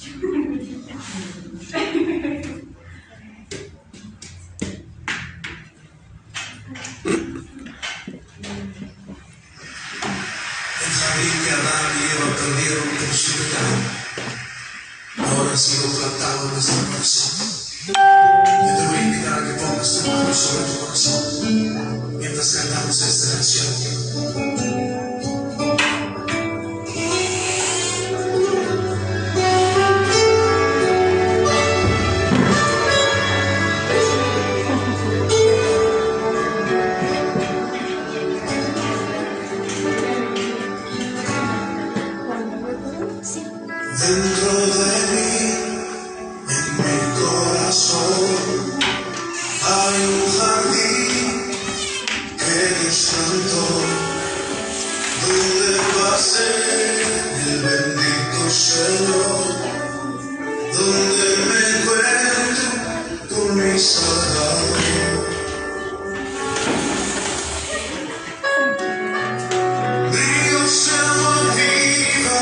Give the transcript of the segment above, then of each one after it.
Jardín que Adán y Eva perdieron por su pecado, ahora ha sido plantado en nuestro corazón. Yo te voy a invitar a que pongas tu mano sobre tu corazón mientras cantamos esta canción. Dentro de mí, en mi corazón, hay un jardín que Dios plantó, donde pasé el bendito Señor, donde me encuentro con mi Salvador. Dios se motiva.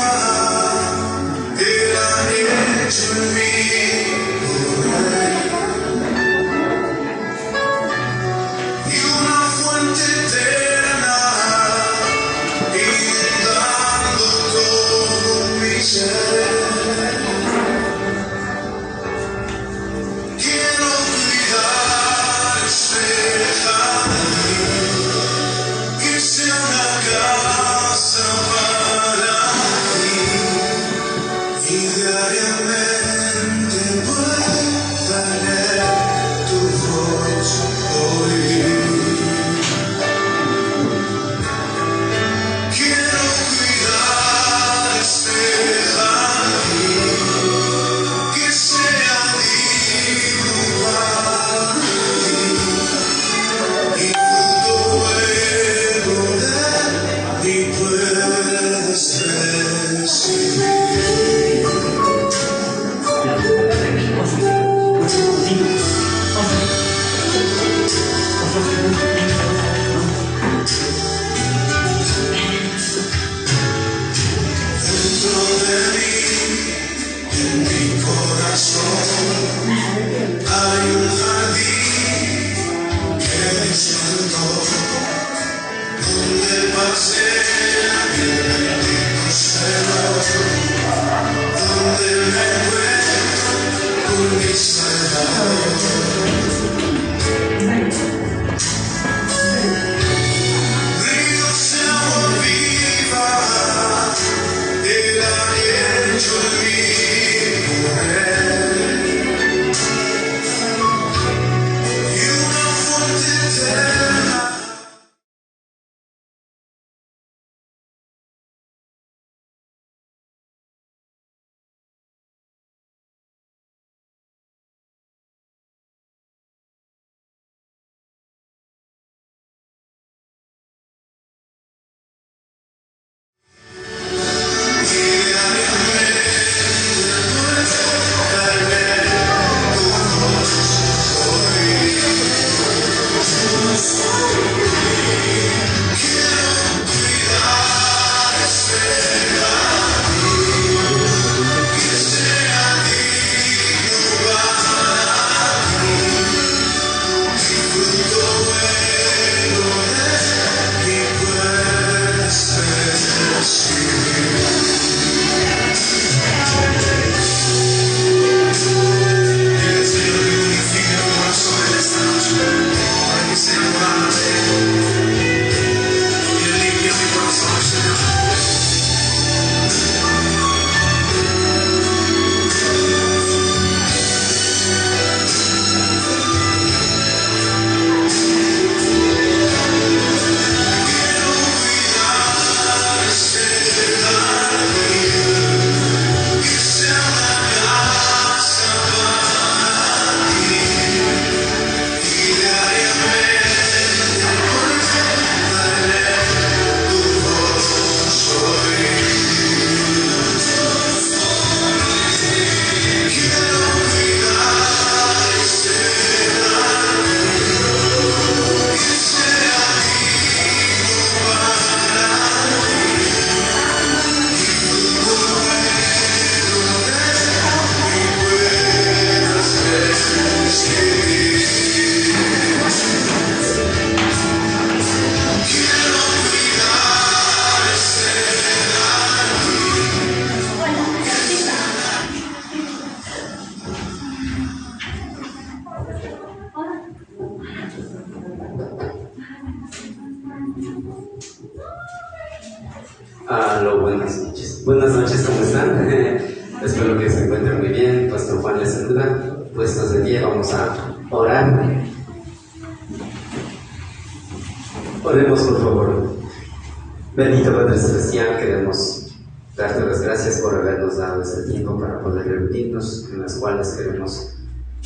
Aló, buenas noches. Buenas noches, ¿cómo están? Espero que se encuentren muy bien. Pastor Juan les saluda. Puestos de pie, vamos a orar. Oremos, por favor. Bendito Padre Celestial, queremos darte las gracias por habernos dado este tiempo para poder reunirnos, en las cuales queremos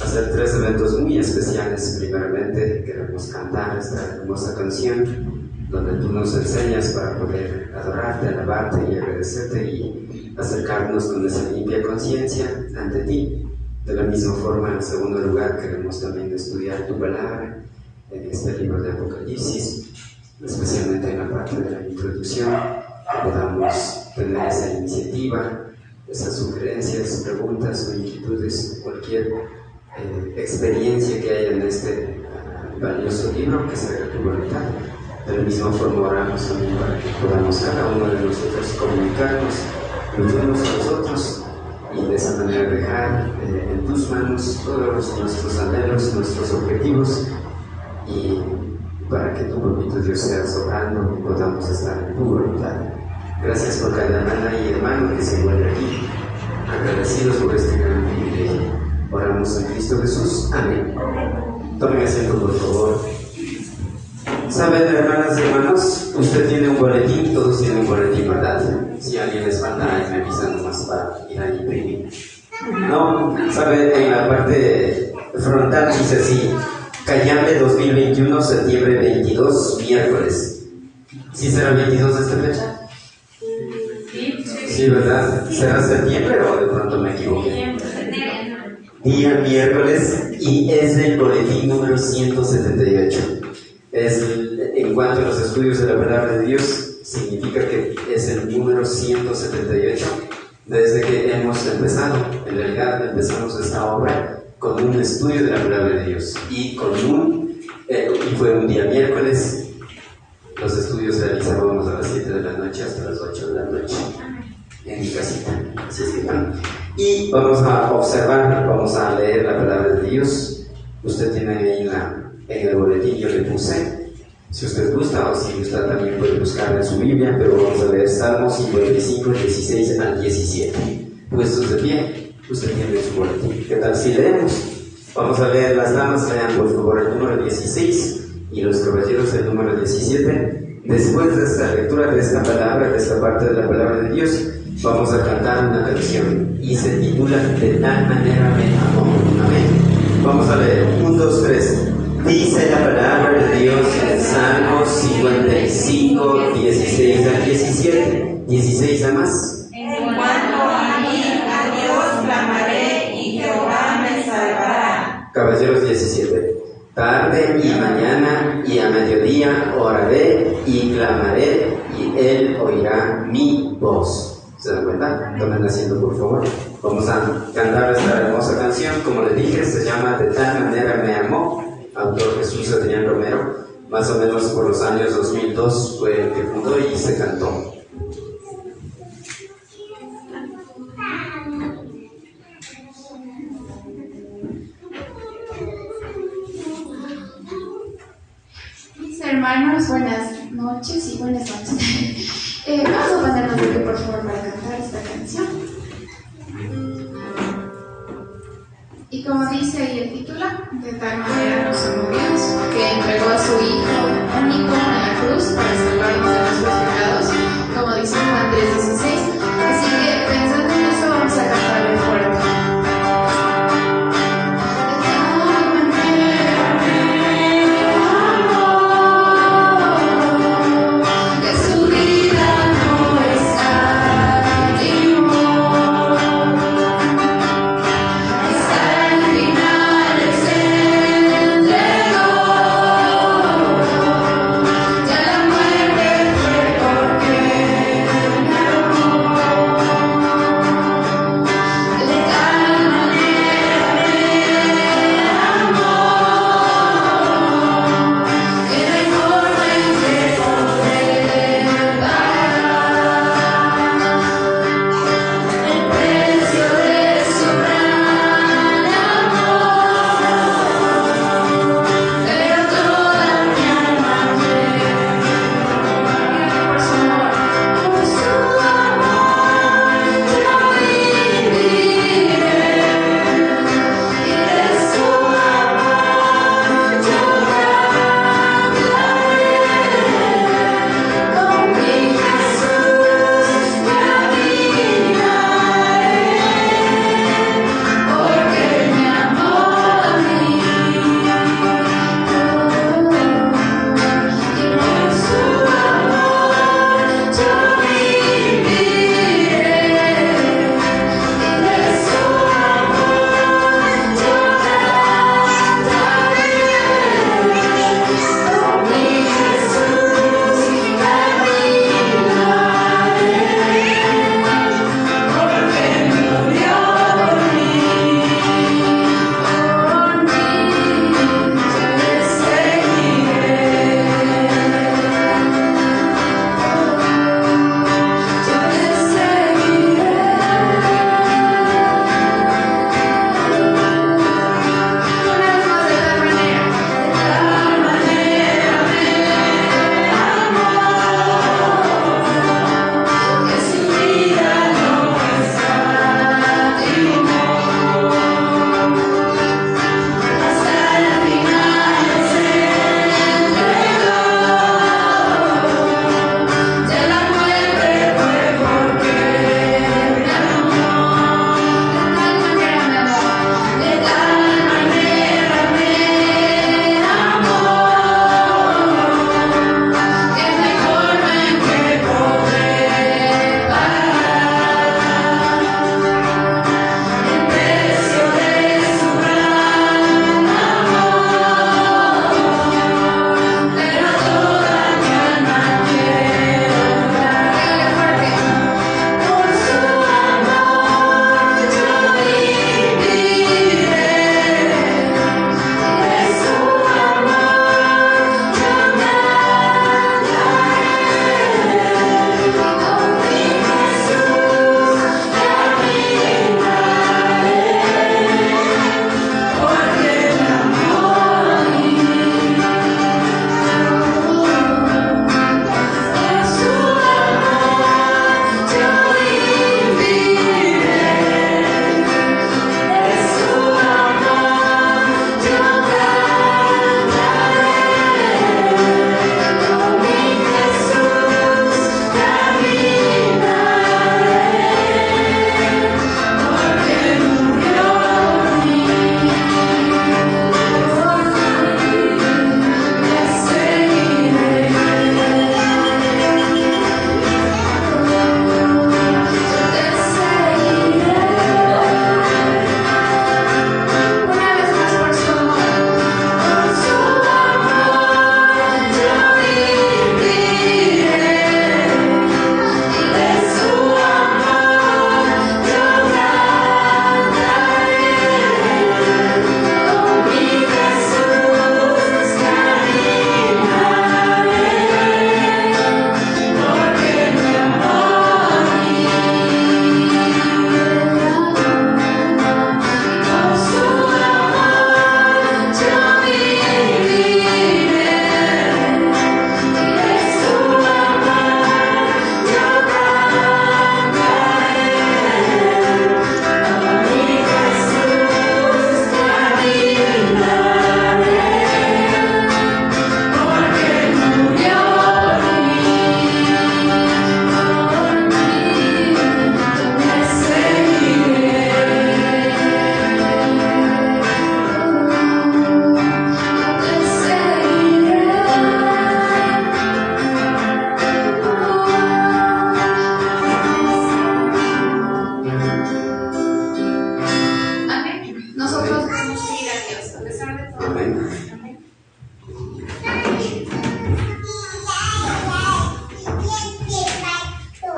hacer 3 eventos muy especiales. Primeramente, queremos cantar esta hermosa canción donde tú nos enseñas para poder adorarte, alabarte y agradecerte y acercarnos con esa limpia conciencia ante ti. De la misma forma, en segundo lugar, queremos también estudiar tu palabra en este libro de Apocalipsis, especialmente en la parte de la introducción, que podamos tener esa iniciativa, esas sugerencias, preguntas o inquietudes, cualquier experiencia que haya en este valioso libro, que sea tu voluntad. De la misma forma oramos también para que podamos cada uno de nosotros comunicarnos los unos a los otros y de esa manera dejar en tus manos todos nuestros anhelos, nuestros objetivos, y para que tu propio Dios sea sobrando y podamos estar en tu voluntad. Gracias por cada hermana y hermano que se encuentra aquí, agradecidos por este gran privilegio. Oramos en Cristo Jesús. Amén. Tomen asiento, por favor. Saben, hermanas y hermanos, usted tiene un boletín, todos tienen un boletín, ¿verdad? Si alguien les falta, me avisan nomás para ir a imprimir. No, sabe, en la parte frontal dice así: Cayambe 2021, septiembre 22, miércoles. ¿Sí será 22 de esta fecha? Sí, ¿verdad? ¿Será septiembre o de pronto me equivoqué? Día miércoles, y es el boletín número 178. En cuanto a los estudios de la palabra de Dios, significa que es el número 178 desde que hemos empezado. En realidad empezamos esta obra con un estudio de la palabra de Dios y fue un día miércoles. Los estudios se realizábamos a las 7 de la noche hasta las 8 de la noche en mi casita. Así es que bueno. Y vamos a observar, vamos a leer la palabra de Dios. Usted tiene ahí en el boletín, yo le puse. Si usted gusta, o si usted también puede buscar en su Biblia, pero vamos a leer Salmos 55, 16 al 17. Puestos de pie, usted tiene su boletín. ¿Qué tal si leemos? Vamos a leer, las damas lean por favor el número 16 y los caballeros el número 17. Después de esta lectura de esta palabra, de esta parte de la palabra de Dios, vamos a cantar una canción y se titula De tal manera me amó. Amén. Vamos a leer 1, 2, 3. Dice la palabra de Dios en Salmos 55, 16 al 17. 16 a más. En cuanto a mí, a Dios clamaré y Jehová me salvará. Caballeros 17. Tarde y mañana y a mediodía oraré y clamaré y él oirá mi voz. ¿Se dan cuenta? Tomen asiento, por favor. Vamos a cantar esta hermosa canción. Como les dije, se llama De tal manera me amó. Autor Jesús Adrián Romero. Más o menos por los años 2002 fue el que fundó y se cantó. Mis hermanos, buenas noches y buenas noches. Vamos a ponernos de pie, por favor, para cantar esta canción. Y como dice ahí el título, de tal manera nos amó Dios, que entregó a su Hijo único en la cruz para salvarnos de nuestros pecados, como dice Juan 3:16. Así que pensando en eso, vamos a cantarle fuerte. Ya la muerte fue porque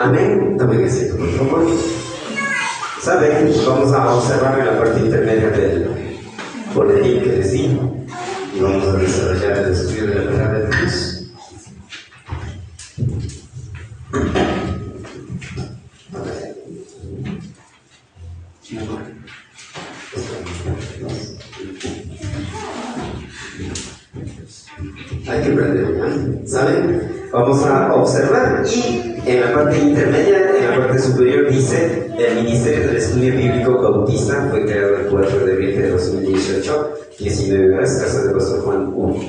Amén. Tomen asiento, por favor. ¿Saben? Vamos a observar en la parte intermedia del boletín que les di y vamos a desarrollar el estudio de la palabra de Dios. Hay que aprender, ¿ya? ¿Saben? Vamos a observar y en la parte intermedia, en la parte superior dice: el Ministerio del Estudio Bíblico Bautista fue creado el 4 de abril de 2018, 19 horas, Casa de Pastor Juan 1.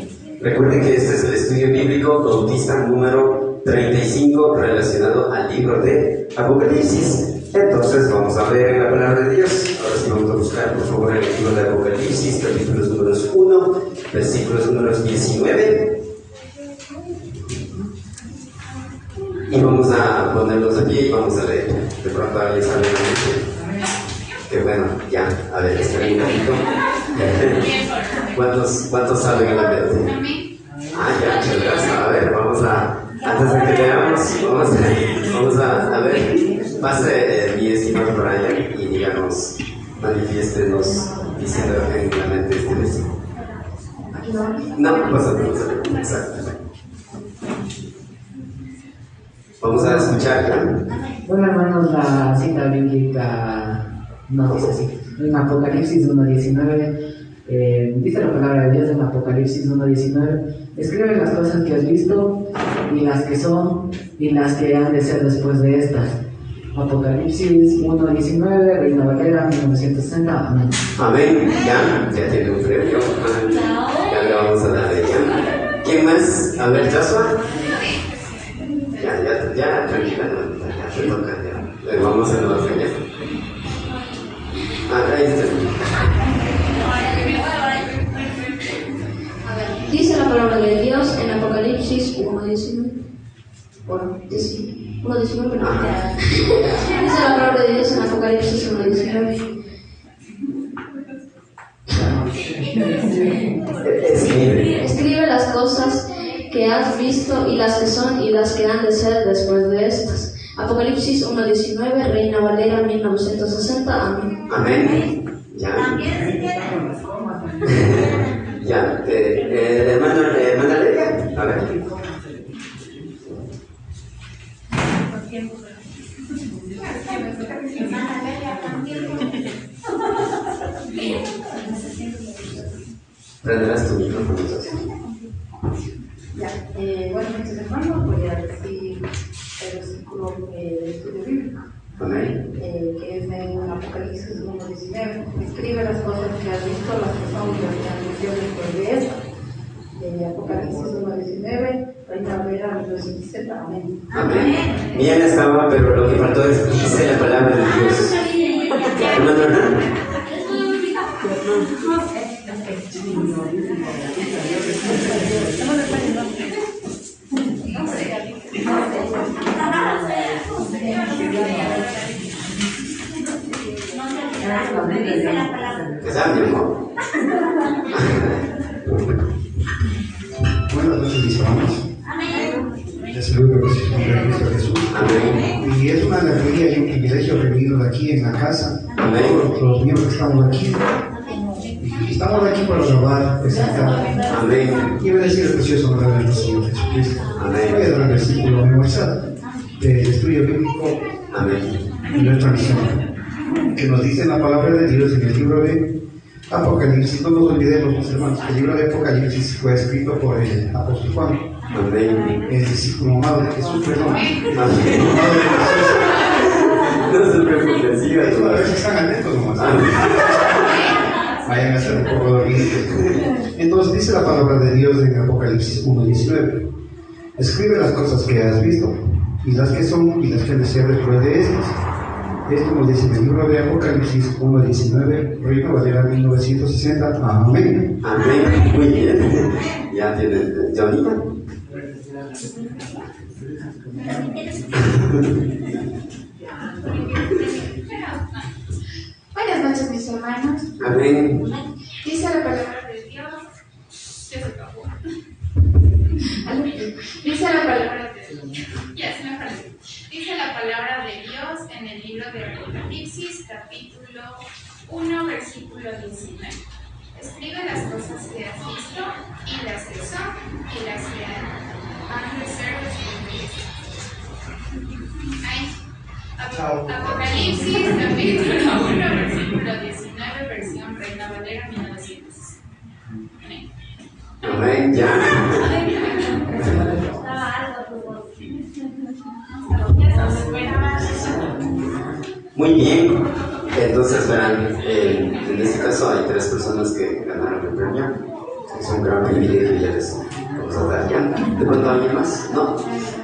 Recuerden que este es el Estudio Bíblico Bautista número 35 relacionado al libro de Apocalipsis. Entonces vamos a ver la palabra de Dios. Ahora sí vamos a buscar, por favor, el libro de Apocalipsis, capítulos números 1, versículos números 19. Y vamos a ponerlos aquí y vamos a leer. De pronto alguien sale en la mente. Que bueno, ya, a ver, esperen un poquito. ¿Cuántos saben en la mente? Ah, ya, muchas gracias. A ver, vamos a, antes de que leamos, vamos a ver. Pase mi estimado Brian y díganos, manifiéstenos diciendo en la mente este versículo. No, pasa nada. Exacto. Vamos a escuchar, ¿ya? Bueno, hermanos, la cita bíblica nos dice así. En Apocalipsis 1:19, dice la palabra de Dios en Apocalipsis 1:19: escribe las cosas que has visto y las que son y las que han de ser después de estas. Apocalipsis 1:19, Reina Valera, 1960. Amén. Amén. Ya tiene un premio. Ya le vamos a dar ya. ¿Quién más? A ver, Joshua. Ya, tranquila, no, ya se toca, ya. Vamos a nuevas señas. Ahí está. Dice la palabra de Dios en Apocalipsis 1:19. Bueno, 1:19, pero dice la palabra de Dios en Apocalipsis 1:19. Escribe las cosas que has visto y las que son y las que han de ser después de estas. Apocalipsis 1:19, Reina Valera, 1960. Amén. Amén. Ya. Ya. Hermana Leia, a ver. Prenderás tu micrófono. Ya, bueno, mis hermanos, voy a decir el versículo del estudio bíblico, Amén. que es en Apocalipsis 1:19. Escribe las cosas que has visto, las que son y las que han de ser después de esto. Apocalipsis 1:19, Reina Valera, 1960. Amén. Amén. Bien estaba, pero lo que faltó es: dice la palabra de Dios. Hermano Hernán. ¿Qué saben, no? Buenas noches, mis hermanos. Les saludo en el nombre de Cristo Jesús. Amén. Y es una alegría y un privilegio reunirnos aquí en la casa. Amén. Todos los miembros que estamos aquí. Y estamos aquí para alabar, presentar Amén. y bendecir el precioso nombre de nuestro Señor Jesucristo. Amén. Voy a dar el versículo memorizado del estudio bíblico Amén. y nuestra misión, que nos dice la palabra de Dios en el libro de Apocalipsis. No nos olvidemos, mis hermanos, que el libro de Apocalipsis fue escrito por el apóstol Juan, Amén. el discípulo amado de Jesús, perdón. Amén. Amado de Jesús. No se preocupen, sigan. A veces están atentos nomás. Amén. Vayan a ser un poco dormidos. Entonces dice la palabra de Dios en Apocalipsis 1:19: escribe las cosas que has visto y las que son y las que han de ser después de estas. Esto nos dice en el libro de Apocalipsis 1:19, Reina Valera, 1960. Amén. Amén. Muy bien. Ya tienen. ¿Johnny? Buenas noches, mis hermanos. Amén. Dice la palabra de Dios. Ya se acabó. Dice la palabra de Dios. Ya se me apareció. Dice la palabra 1, versículo 19. Escribe las cosas que has visto y las que son y las que han de ser después. Apocalipsis capítulo 1, versículo 19, versión Reina Valera 1960. Amén, ya. Muy bien, entonces verán, en este caso hay 3 personas que ganaron el premio. Es un gran privilegio y ya les vamos a dar ya. ¿De pronto alguien más? ¿No?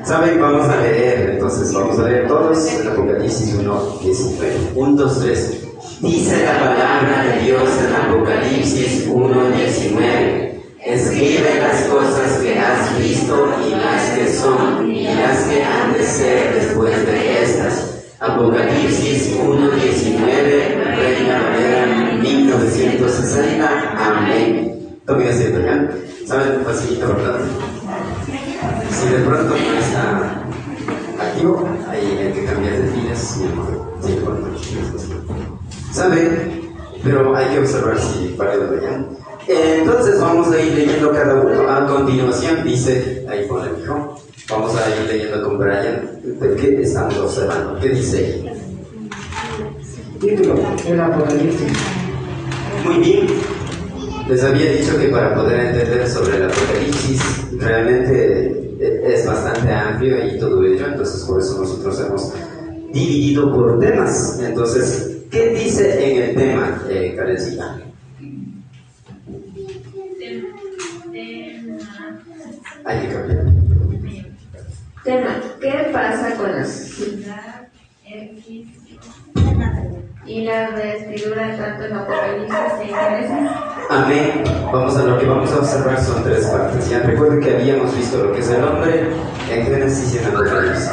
¿Saben? Vamos a leer, entonces vamos a leer todos el Apocalipsis 1, 19. 1, 2, 3. Dice la palabra de Dios en Apocalipsis 1, 19. Escribe las cosas que has visto y las que son y las que han de ser después de estas. Apocalipsis 1:19, Reina Valera 1960. Amén. Tomen asiento ya. ¿Saben? Facilito, ¿verdad? Si de pronto no está activo, ahí hay que cambiar de filas. Sí, bueno, ¿saben? Pero hay que observar si para de allá. Entonces vamos a ir leyendo cada uno. A continuación dice, ahí pone el hijo. Vamos a ir leyendo con Brian de qué estamos observando. ¿Qué dice ahí? Título: el Apocalipsis. Muy bien. Les había dicho que para poder entender sobre el Apocalipsis realmente es bastante amplio y todo ello, entonces por eso nosotros hemos dividido por temas. Entonces, ¿qué dice en el tema, Karencita? Hay que cambiar. Tema: ¿qué pasa con la ciudad X y la vestidura tanto en Apocalipsis y en Génesis? Amén. Lo que vamos a observar son 3 partes. Ya recuerden que habíamos visto lo que es el hombre en Génesis y en Apocalipsis.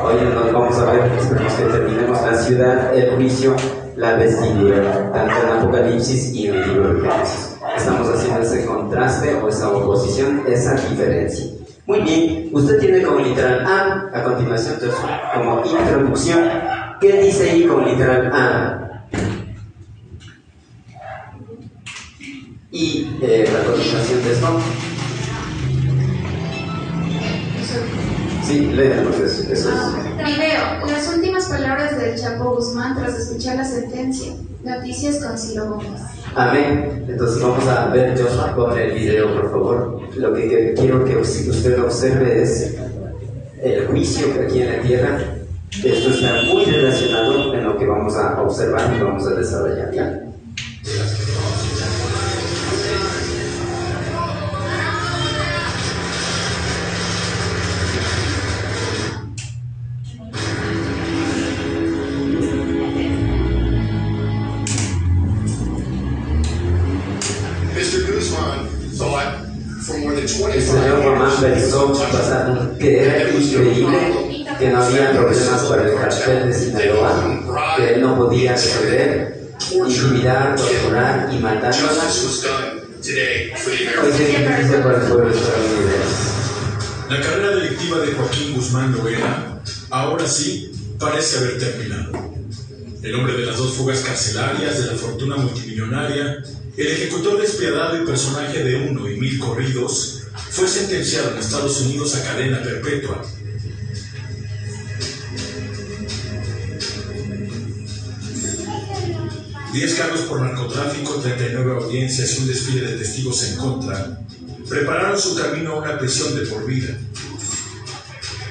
Hoy nos vamos a ver, esperemos que terminemos la ciudad, el juicio, la vestidura, tanto en Apocalipsis y en el libro de Génesis. Estamos haciendo ese contraste o esa oposición, esa diferencia. Muy bien, usted tiene como literal A continuación, entonces, como introducción. ¿Qué dice ahí como literal A? Y la continuación de esto. Sí, léanlo, eso es. Video. Las últimas palabras del Chapo Guzmán tras escuchar la sentencia. Noticias con Ciro Gómez. Amén. Entonces vamos a ver, Joshua, pon el video, por favor. Lo que quiero que usted observe es el juicio que aquí en la tierra. Esto está muy relacionado en lo que vamos a observar y vamos a desarrollar ya. El señor Román pensó pasado que era increíble que no había problemas para el cartel de Sinaloa, que él no podía resolver, intimidar, torturar y matándolas. Hoy se dice para el pueblo estadounidense. La carrera delictiva de Joaquín Guzmán Loera ahora sí parece haber terminado. El hombre de las 2 fugas carcelarias, de la fortuna multimillonaria, el ejecutor despiadado y personaje de 1 y 1000 corridos, fue sentenciado en Estados Unidos a cadena perpetua. $10 cargos por narcotráfico, 39 audiencias y un desfile de testigos en contra prepararon su camino a una prisión de por vida.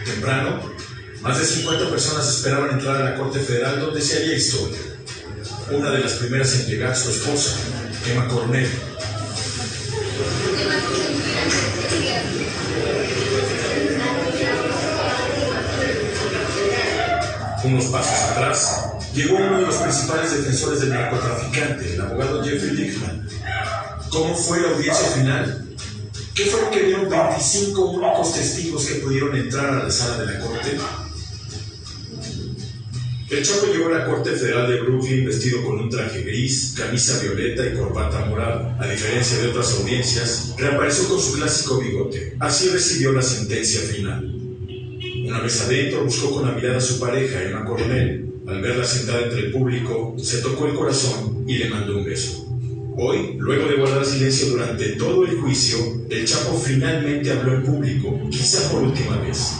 Temprano, más de 50 personas esperaban entrar a la Corte Federal, donde se haría historia. Una de las primeras en llegar, su esposa, Emma Coronel. Unos pasos atrás, llegó uno de los principales defensores del narcotraficante, el abogado Jeffrey Dickman. ¿Cómo fue la audiencia final? ¿Qué fue lo que vieron 25 únicos testigos que pudieron entrar a la sala de la corte? El Chapo llegó a la Corte Federal de Brooklyn vestido con un traje gris, camisa violeta y corbata morada. A diferencia de otras audiencias, reapareció con su clásico bigote. Así recibió la sentencia final. Una vez adentro, buscó con la mirada a su pareja, Emma Coronel. al verla sentada entre el público, se tocó el corazón y le mandó un beso. Hoy, luego de guardar silencio durante todo el juicio, el Chapo finalmente habló en público, quizá por última vez.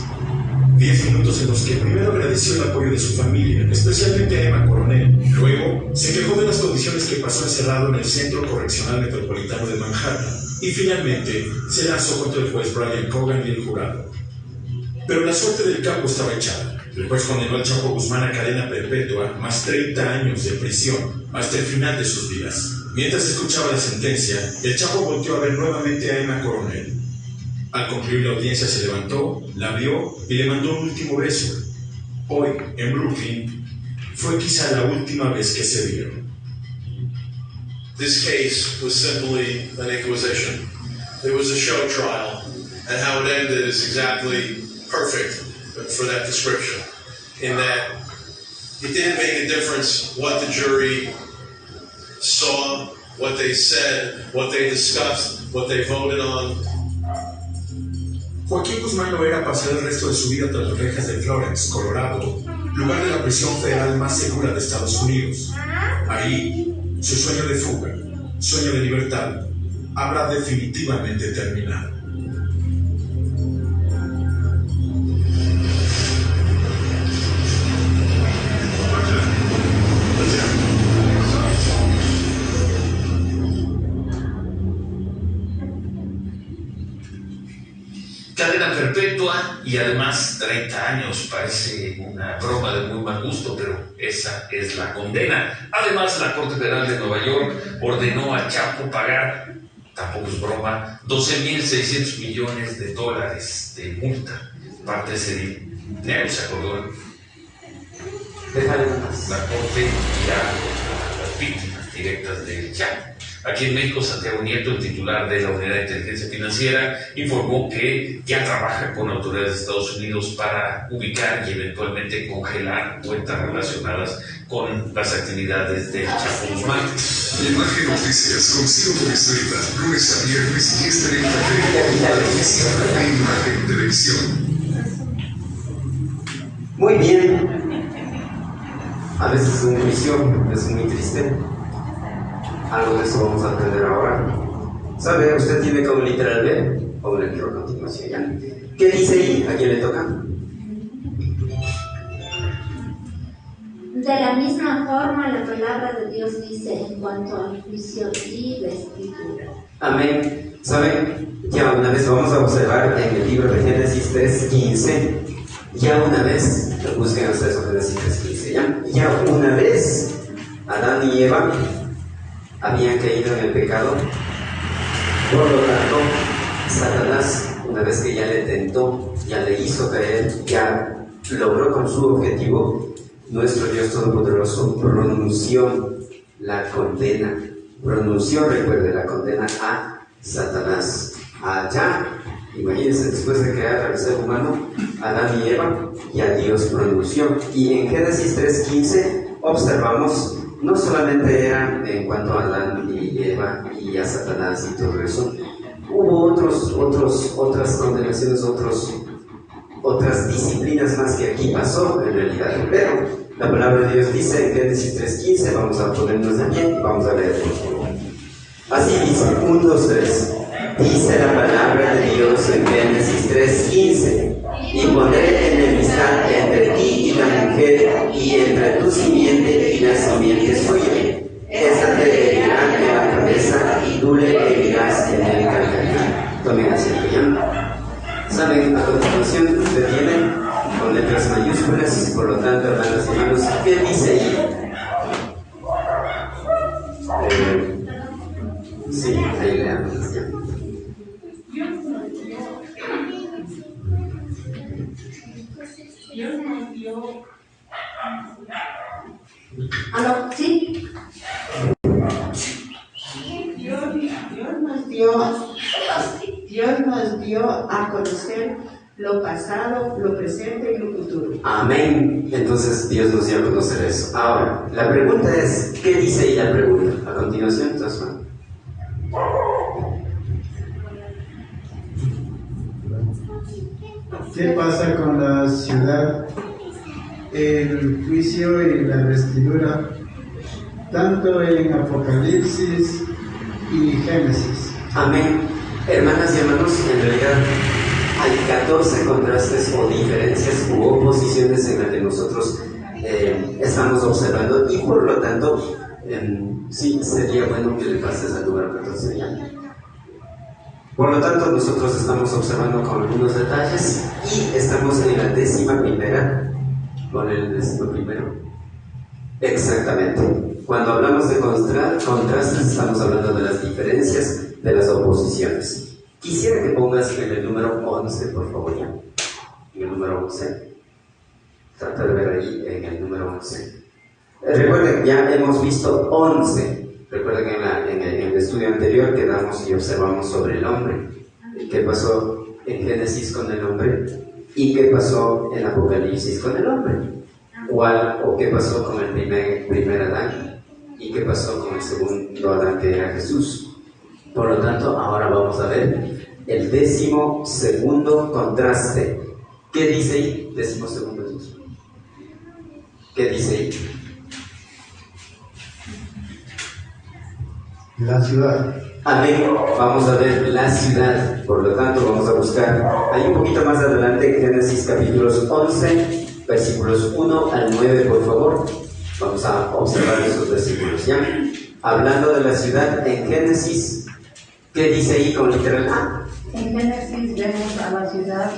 10 minutos en los que primero agradeció el apoyo de su familia, especialmente a Emma Coronel. Luego, se quejó de las condiciones que pasó encerrado en el Centro Correccional Metropolitano de Manhattan. Y finalmente, se lanzó contra el juez Brian Cogan y el jurado. Pero la suerte del capo estaba echada. El juez condenó al Chapo Guzmán a cadena perpetua, más 30 años de prisión, hasta el final de sus días. Mientras escuchaba la sentencia, el Chapo volteó a ver nuevamente a Emma Coronel. Al concluir la audiencia se levantó, la vio y le mandó un último beso. Hoy, en Brooklyn, fue quizá la última vez que se vieron. This case was simply an inquisition. It was a show trial, and how it ended is exactly perfect for that description, in that it didn't make a difference what the jury saw, what they said, what they discussed, what they voted on. Joaquín Guzmán no era pasar el resto de su vida tras las rejas de Florence, Colorado, lugar de la prisión federal más segura de Estados Unidos. Ahí, su sueño de fuga, sueño de libertad, habrá definitivamente terminado. Cadena perpetua y además 30 años, parece una broma de muy mal gusto, pero esa es la condena. Además, la Corte Federal de Nueva York ordenó a Chapo pagar, tampoco es broma, 12.600 millones de dólares de multa. Parte de ese dinero se acordó la Corte ya a las víctimas directas del Chapo. Aquí en México, Santiago Nieto, el titular de la Unidad de Inteligencia Financiera, informó que ya trabaja con autoridades de Estados Unidos para ubicar y eventualmente congelar cuentas relacionadas con las actividades del Chapo Guzmán. Imagen Noticias con Ciro Becerra, lunes a viernes 10:30 de Imagen Televisión. Muy bien. A veces un juicio es muy triste. Algo de eso vamos a aprender ahora. ¿Sabe? Usted tiene como literal B, o le quiero a continuación ya. ¿Qué dice ahí? ¿A quién le toca? De la misma forma, la palabra de Dios dice en cuanto al juicio y vestidura. Amén. ¿Saben? Ya una vez vamos a observar en el libro de Génesis 3:15. Ya una vez, busquen ustedes Génesis 3:15, ya una vez Adán y Eva habían caído en el pecado. Por lo tanto, Satanás, una vez que ya le tentó, ya le hizo caer, ya logró con su objetivo, nuestro Dios Todopoderoso pronunció la condena. Pronunció, recuerde, la condena a Satanás. Allá, imagínense, después de crear al ser humano, Adán y Eva, ya Dios pronunció. Y en Génesis 3:15 observamos, no solamente era en cuanto a Adán y Eva y a Satanás y todo eso, hubo otras condenaciones, otras disciplinas más que aquí pasó en realidad. Pero la palabra de Dios dice en Génesis 3:15, vamos a ponernos de pie y vamos a leer. Así dice, 1, 2, 3. Dice la palabra de Dios en Génesis 3:15. Y pondré enemistad entre ti y la mujer, y entre tu simiente y la simiente suya. Esta te herirá en la cabeza y tú le herirás en el calcañar. Tomen asiento ya. Saben, a continuación usted tiene con letras mayúsculas, por lo tanto, hermanas y hermanos, ¿qué dice ahí? Sí, ahí leamos ya. Dios nos dio. ¿Aló? ¿Sí? Dios nos dio a conocer lo pasado, lo presente y lo futuro. Amén. Entonces Dios nos dio a conocer eso. Ahora, la pregunta es, ¿qué dice ahí la pregunta? A continuación, entonces, ¿qué pasa con la ciudad el juicio y la investidura, tanto en Apocalipsis y Génesis. Amén. Hermanas y hermanos, en realidad hay 14 contrastes o diferencias u oposiciones en las que nosotros estamos observando, y por lo tanto, sí, sería bueno que le pases al número 14 ya. Por lo tanto, nosotros estamos observando con algunos detalles y estamos en la 11ª, con el 11º. Exactamente. Cuando hablamos de contrastes, estamos hablando de las diferencias, de las oposiciones. Quisiera que pongas en el número 11, por favor, ya. En el número 11. Trata de ver ahí en el número 11. Recuerden, ya hemos visto 11. Recuerden que en el estudio anterior quedamos y observamos sobre el hombre. ¿Qué pasó en Génesis con el hombre? ¿Y qué pasó en Apocalipsis con el hombre? ¿Qué pasó con el primer Adán? ¿Y qué pasó con el segundo Adán, que era Jesús? Por lo tanto, ahora vamos a ver el 12º contraste. ¿Qué dice ahí? 12º. ¿Qué dice ahí? La ciudad. Amén. Vamos a ver la ciudad. Por lo tanto, vamos a buscar ahí un poquito más adelante, Génesis capítulos 11, versículos 1 al 9, por favor. Vamos a observar esos versículos, ¿ya? Hablando de la ciudad en Génesis, ¿qué dice ahí con literal A? En Génesis vemos a la ciudad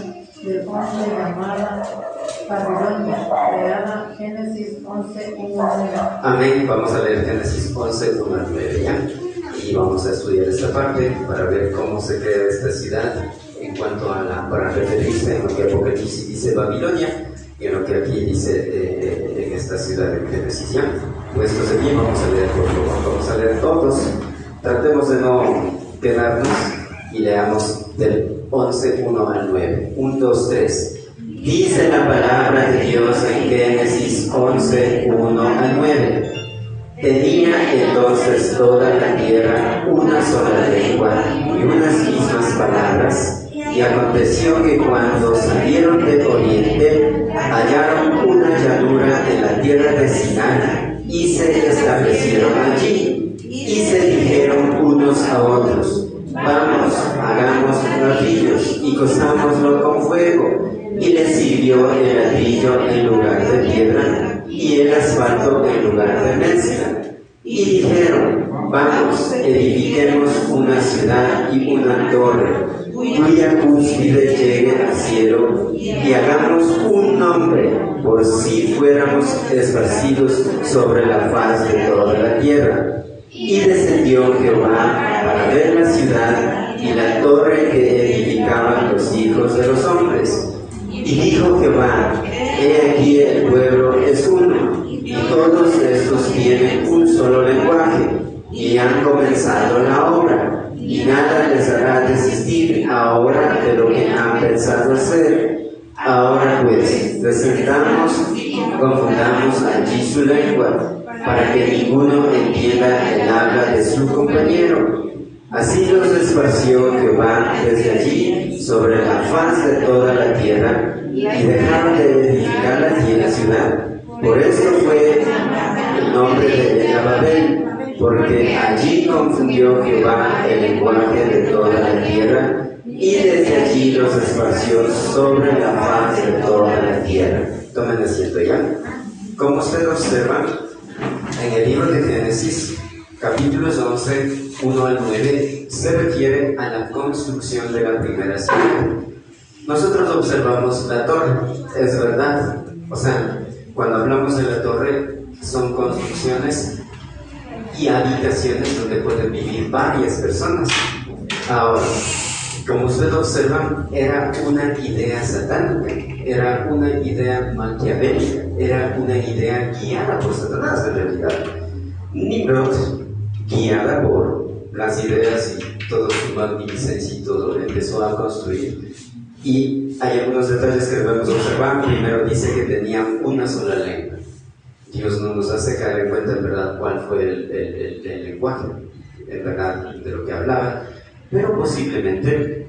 del hombre llamada Babilonia, creada Génesis 11, 1 al 9. Amén. Vamos a leer Génesis 11, 1 al 9, ¿ya? Y vamos a estudiar esta parte para ver cómo se crea esta ciudad en cuanto a para referirse en lo que Apocalipsis dice Babilonia y en lo que aquí dice en esta ciudad de Génesis, ¿ya? Puestos de pie, vamos a leer, por favor. Vamos a leer todos. Tratemos de no quedarnos y leamos del 11, 1 al 9. 1, 2, 3. Dice la palabra de Dios en Génesis 11, 1 al 9. Tenía entonces toda la tierra una sola lengua y unas mismas palabras, y aconteció que cuando salieron del oriente hallaron una llanura en la tierra de Sinai y se establecieron allí, y se dijeron unos a otros: vamos, hagamos ladrillos y cozámoslo con fuego. Y les sirvió el ladrillo en lugar de piedra y el asfalto en lugar de mezcla. Y dijeron: vamos, edifiquemos una ciudad y una torre, cuya cúspide llegue al cielo, y hagamos un nombre, por si fuéramos esparcidos sobre la faz de toda la tierra. Y descendió Jehová para ver la ciudad y la torre que edificaban los hijos de los hombres. Y dijo Jehová: he aquí el pueblo es uno, y todos estos tienen un solo lenguaje, y han comenzado la obra, y nada les hará desistir ahora de lo que han pensado hacer. Ahora pues, descendamos y confundamos allí su lengua, para que ninguno entienda el habla de su compañero. Así los esparció Jehová desde allí sobre la faz de toda la tierra, y dejaron de edificar allí la ciudad. Por esto fue el nombre de ella Babel, porque allí confundió Jehová el lenguaje de toda la tierra, y desde allí los esparció sobre la faz de toda la tierra. Tomen asiento ya. Como usted observa, en el libro de Génesis, capítulos 11, 1 al 9, se refiere a la construcción de la primera ciudad. Nosotros observamos la torre, es verdad. O sea, cuando hablamos de la torre, son construcciones y habitaciones donde pueden vivir varias personas. Ahora, como usted observa, era una idea satánica, era una idea maquiavélica, era una idea guiada por Satanás en realidad. Nimrod, guiada por las ideas y todo su magnificencia y todo, empezó a construir. Y hay algunos detalles que debemos observar. Primero dice que tenían una sola lengua. Dios no nos hace caer en cuenta en verdad cuál fue el lenguaje, en verdad, de lo que hablaba, pero posiblemente,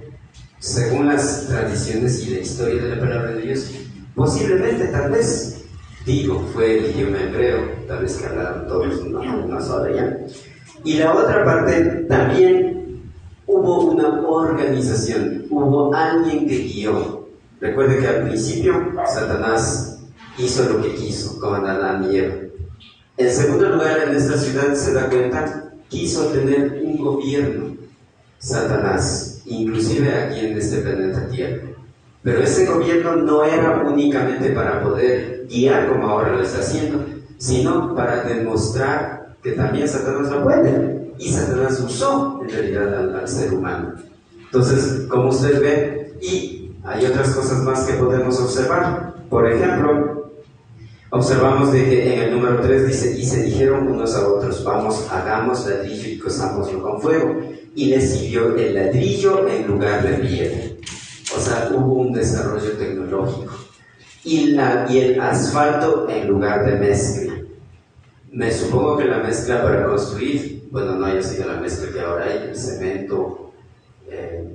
según las tradiciones y la historia de la palabra de Dios, posiblemente, tal vez, Digo, fue el idioma hebreo, tal vez que hablaron todos una sola ya. Y la otra parte, también hubo una organización, hubo alguien que guió. Recuerde que al principio Satanás hizo lo que quiso con Adán y Eva. En segundo lugar, en esta ciudad se da cuenta, quiso tener un gobierno, Satanás, inclusive aquí en este planeta Tierra. Pero ese gobierno no era únicamente para poder guiar como ahora lo está haciendo, sino para demostrar que también Satanás lo puede. Y Satanás usó en realidad al ser humano. Entonces, como usted ve, y hay otras cosas más que podemos observar. Por ejemplo, observamos de que en el número 3 dice, y se dijeron unos a otros, vamos, hagamos ladrillo y cosámoslo con fuego. Y les sirvió el ladrillo en lugar de piedra. O sea, hubo un desarrollo tecnológico. Y el asfalto en lugar de mezcla. Me supongo que la mezcla para construir, bueno, no haya sido la mezcla que ahora hay, el cemento,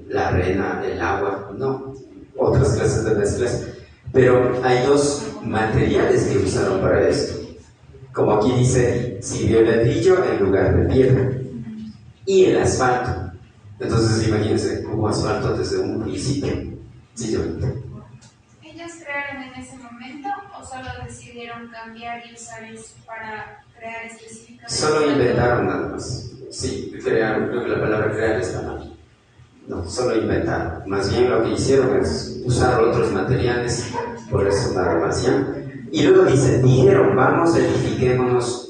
la arena, el agua, no, otras clases de mezclas. Pero hay dos materiales que usaron para esto. Como aquí dice, sirvió el ladrillo en lugar de piedra. Y el asfalto. Entonces, imagínense, hubo asfalto desde un principio. Sí, yo. ¿Ellos crearon en ese momento o solo decidieron cambiar y usar eso para crear específicamente? Solo inventaron nada más. Sí, crearon, creo que la palabra crear está mal. No, solo inventaron. Más bien lo que hicieron es usar otros materiales, por eso nada más ya. Y luego dijeron, vamos, edifiquémonos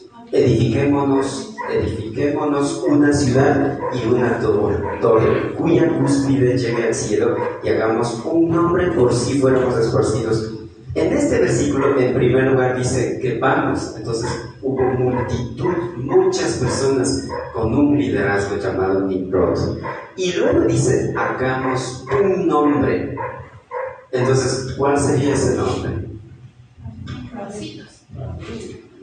una ciudad y una torre, cuya cúspide llegue al cielo, y hagamos un nombre por si fuéramos esparcidos. En este versículo, en primer lugar, dice que vamos. Entonces hubo multitud, muchas personas con un liderazgo llamado Nimrod. Y luego dice, hagamos un nombre. Entonces, ¿cuál sería ese nombre?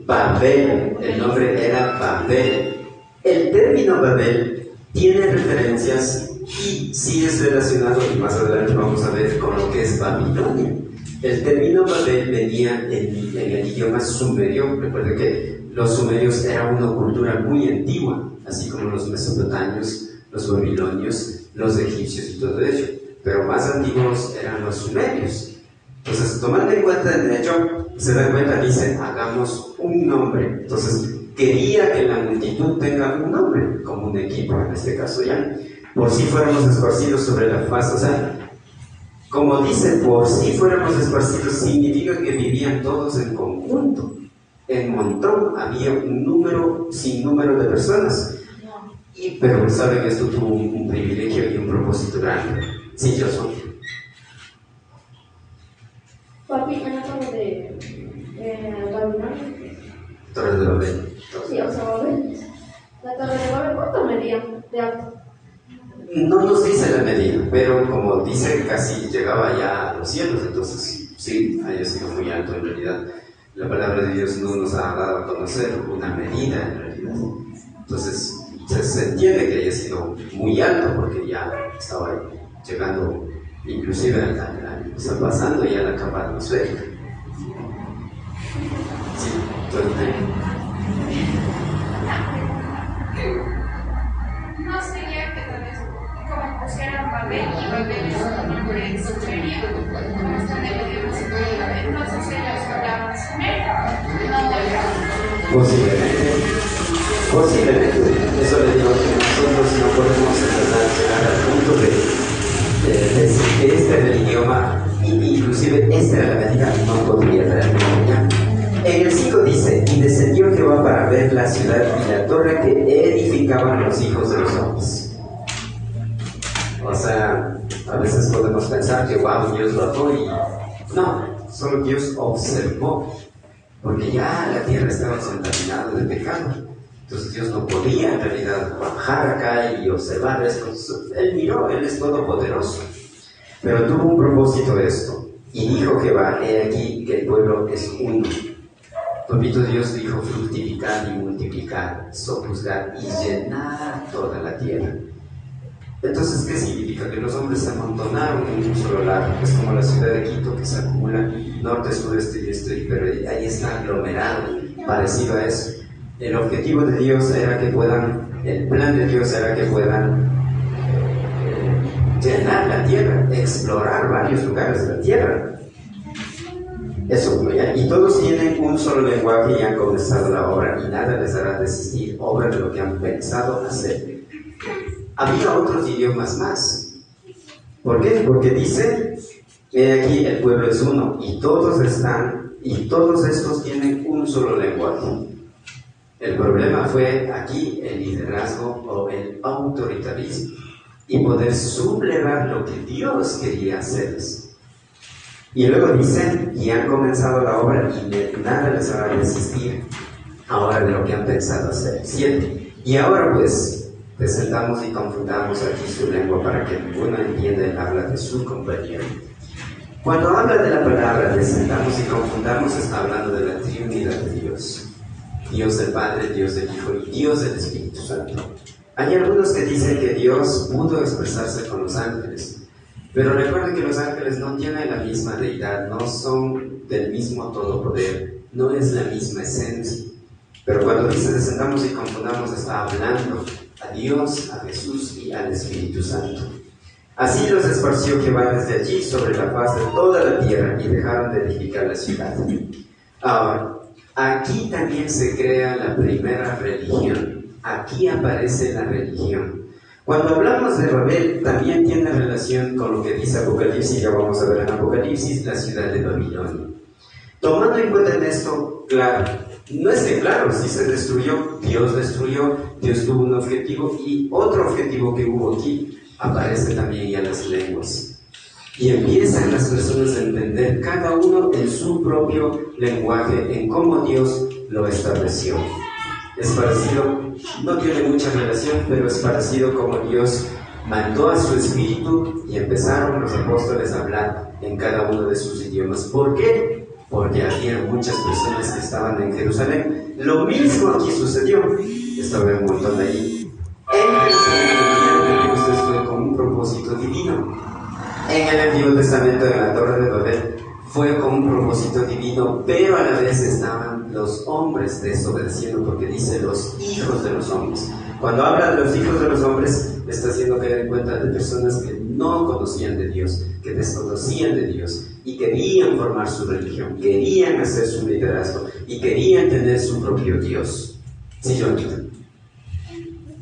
Babel, el nombre era Babel. El término Babel tiene referencias y sí es relacionado, y más adelante vamos a ver, con lo que es Babilonia. El término Babel venía en el idioma sumerio. Recuerden que los sumerios eran una cultura muy antigua, así como los mesopotamios, los babilonios, los egipcios y todo ello. Pero más antiguos eran los sumerios. Entonces, tomando en cuenta en ello, se dan cuenta, dice, hagamos un nombre. Entonces, quería que la multitud tenga un nombre, como un equipo en este caso ya. Por si fuéramos esparcidos sobre la faz, o sea, como dice, por si fuéramos esparcidos, significa que vivían todos en conjunto. En montón, había un número sin número de personas. Pero saben que esto tuvo un privilegio y un propósito grande. Sí, yo soy. Papi, en la torre de Babilonia. Torre de Babel. Sí, o sea, Babel. La torre de Babel, ¿cuánto medía de alto? No nos dice la medida, pero como dice, casi llegaba ya a los cielos. Entonces, sí, haya sido muy alto en realidad. La palabra de Dios no nos ha dado a conocer una medida en realidad. Entonces, se entiende que haya sido muy alto porque ya estaba llegando, inclusive está pasando ya la capa atmosférica. Sí, entonces, No sería que tal vez como pusieran Babel, y Babel es un nombre sumerio, como están en el idioma sumerio, entonces ellos hablaban sumerio, no posiblemente. Eso le digo que nosotros no podemos llegar al punto de decir que este era el idioma, inclusive esta era la medida, no podría realmente. En el 5 dice, y descendió Jehová para ver la ciudad y la torre que edificaban los hijos de los hombres. O sea, a veces podemos pensar que wow, Dios lo ató y no, solo Dios observó, porque ya la tierra estaba contaminada de pecado. Entonces Dios no podía en realidad bajar acá y observar esto. Él miró, Él es todopoderoso. Pero tuvo un propósito de esto. Y dijo Jehová, he aquí que el pueblo es uno. Papito Dios dijo, fructificar y multiplicar, sojuzgar y llenar toda la tierra. Entonces, ¿qué significa? Que los hombres se amontonaron en un solo lado. Es como la ciudad de Quito, que se acumula norte, sureste y este, pero ahí está aglomerado, parecido a eso. El objetivo de Dios era que puedan, el plan de Dios era que puedan llenar la tierra, explorar varios lugares de la tierra. Eso, y todos tienen un solo lenguaje y han comenzado la obra, y nada les hará desistir, obra de lo que han pensado hacer. Había otros idiomas más. ¿Por qué? Porque dice, he aquí el pueblo es uno, y todos estos tienen un solo lenguaje. El problema fue aquí el liderazgo o el autoritarismo, y poder sublevar lo que Dios quería hacerles. Y luego dice, y han comenzado la obra y nada les hará desistir ahora de lo que han pensado hacer. 7. Y ahora pues, presentamos y confundamos aquí su lengua para que ninguno entienda el habla de su compañero. Cuando habla de la palabra presentamos y confundamos, está hablando de la Trinidad de Dios. Dios del Padre, Dios del Hijo y Dios del Espíritu Santo. Hay algunos que dicen que Dios pudo expresarse con los ángeles. Pero recuerden que los ángeles no tienen la misma deidad, no son del mismo todopoder, no es la misma esencia. Pero cuando dice descendamos y confundamos, está hablando a Dios, a Jesús y al Espíritu Santo. Así los esparció Jehová desde allí sobre la faz de toda la tierra y dejaron de edificar la ciudad. Ahora, aquí también se crea la primera religión. Aquí aparece la religión. Cuando hablamos de Babel, también tiene relación con lo que dice Apocalipsis, ya vamos a ver en Apocalipsis, la ciudad de Babilonia. Tomando en cuenta en esto, claro, no es que claro, si se destruyó, Dios tuvo un objetivo, y otro objetivo que hubo aquí, aparece también ya las lenguas. Y empiezan las personas a entender cada uno en su propio lenguaje, en cómo Dios lo estableció. Es parecido, no tiene mucha relación, pero es parecido como Dios mandó a su espíritu y empezaron los apóstoles a hablar en cada uno de sus idiomas. ¿Por qué? Porque había muchas personas que estaban en Jerusalén. Lo mismo aquí sucedió. Estaba un montón ahí. En Jerusalén, Dios fue con un propósito divino. En el Antiguo Testamento, en la Torre de Babel, fue con un propósito divino, pero a la vez estaban los hombres desobedeciendo, porque dice los hijos de los hombres. Cuando habla de los hijos de los hombres, está haciendo caer en cuenta de personas que no conocían de Dios, que desconocían de Dios y querían formar su religión, querían hacer su liderazgo y querían tener su propio Dios. Sí, Jonathan.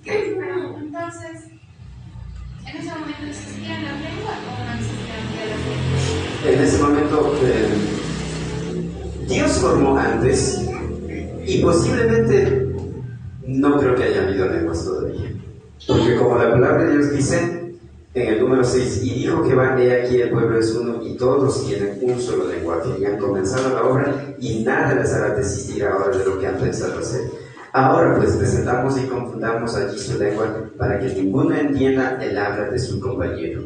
Entonces, ¿en ese momento existían las lenguas o no existían las lenguas? En ese momento, Dios formó antes y posiblemente no creo que haya habido lenguas todavía. Porque como la palabra de Dios dice en el número 6, y dijo Jehová, he aquí el pueblo es uno y todos tienen un solo lenguaje y han comenzado la obra y nada les hará desistir ahora de lo que han pensado hacer. Ahora pues presentamos y confundamos allí su lengua para que ninguno entienda el habla de su compañero.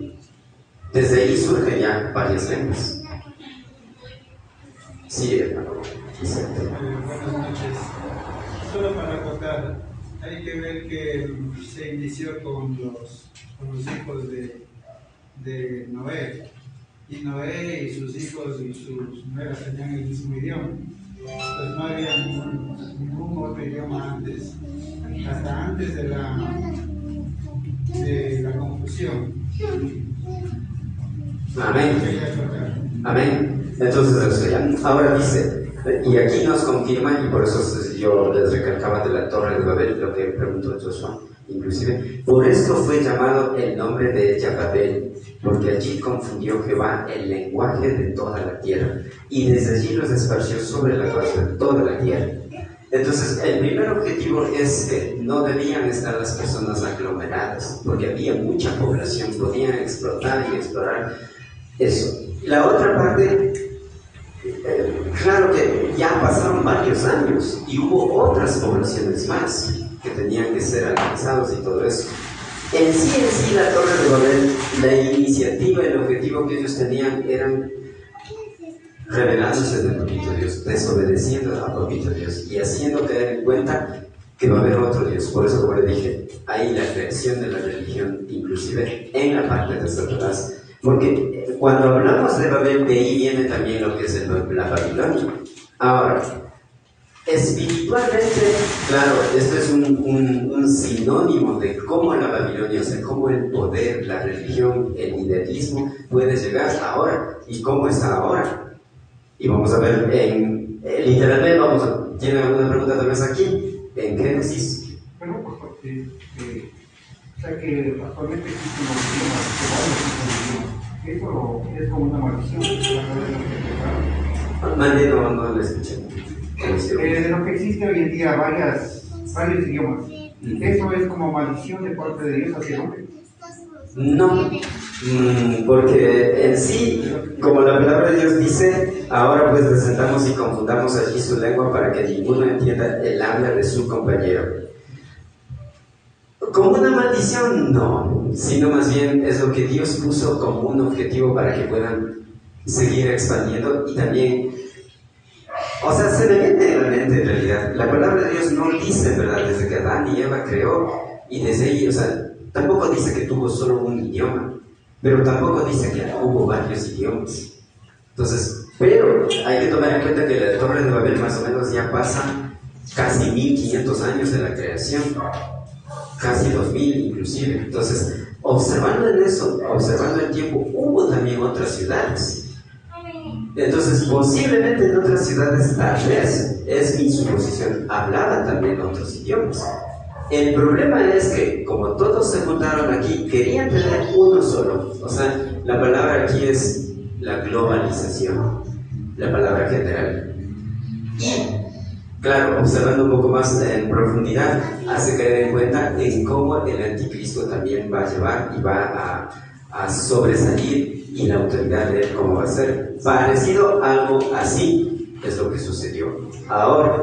Desde ahí surgen ya varias lenguas. Sí, hermano. Buenas noches. Solo para acotar, hay que ver que se inició con los hijos de Noé. Y Noé y sus hijos y sus nueras tenían el mismo idioma. Pues no había ningún otro idioma antes, hasta antes de la confusión. Amén. Amén. Entonces, ahora dice, y aquí nos confirma, y por eso yo les recalcaba de la Torre de Babel, lo que preguntó Joshua, inclusive, por esto fue llamado el nombre de ella Babel, porque allí confundió Jehová el lenguaje de toda la tierra, y desde allí los esparció sobre la faz de toda la tierra. Entonces, el primer objetivo es que no debían estar las personas aglomeradas, porque había mucha población, podían explotar y explorar eso. La otra parte, claro que ya pasaron varios años y hubo otras poblaciones más que tenían que ser alcanzados y todo eso. En sí, la Torre de Babel, la iniciativa, el objetivo que ellos tenían eran rebelándose del papito Dios, desobedeciendo a papito Dios y haciendo caer en cuenta que va a haber otro Dios. Por eso, como le dije, hay la creación de la religión, inclusive en la parte de Satanás. Porque cuando hablamos de Babel, de ahí viene también lo que es la Babilonia. Ahora, espiritualmente, claro, esto es un sinónimo de cómo la Babilonia, o sea, cómo el poder, la religión, el liderismo puede llegar ahora y cómo está ahora. Y vamos a ver, literalmente, ¿tiene alguna pregunta tal vez aquí? En Génesis. Bueno, porque o sea que actualmente existen los idiomas, eso es como una maldición. Mande, no le escuché. De lo que existe hoy en día varios idiomas, ¿eso es como maldición de parte de Dios hacia el hombre? No, porque en sí, como la palabra de Dios dice, ahora pues descendamos y confundamos allí su lengua para que ninguno entienda el habla de su compañero. Como una maldición, no, sino más bien es lo que Dios puso como un objetivo para que puedan seguir expandiendo y también, o sea, se le viene en la mente en realidad. La palabra de Dios no dice, ¿verdad?, desde que Adán y Eva creó y desde ahí, o sea, tampoco dice que tuvo solo un idioma, pero tampoco dice que hubo varios idiomas. Entonces, pero hay que tomar en cuenta que la Torre de Babel más o menos ya pasa casi 1500 años de la creación, casi 2000 inclusive. Entonces, observando en eso, observando el tiempo, hubo también otras ciudades. Entonces, posiblemente en otras ciudades, tal vez, es mi suposición, hablaban también otros idiomas. El problema es que, como todos se juntaron aquí, querían tener uno solo. O sea, la palabra aquí es la globalización, la palabra general. Y, claro, observando un poco más en profundidad, hace caer en cuenta en cómo el anticristo también va a llevar y va a sobresalir, y la autoridad de él cómo va a ser. Parecido a algo así es lo que sucedió. Ahora,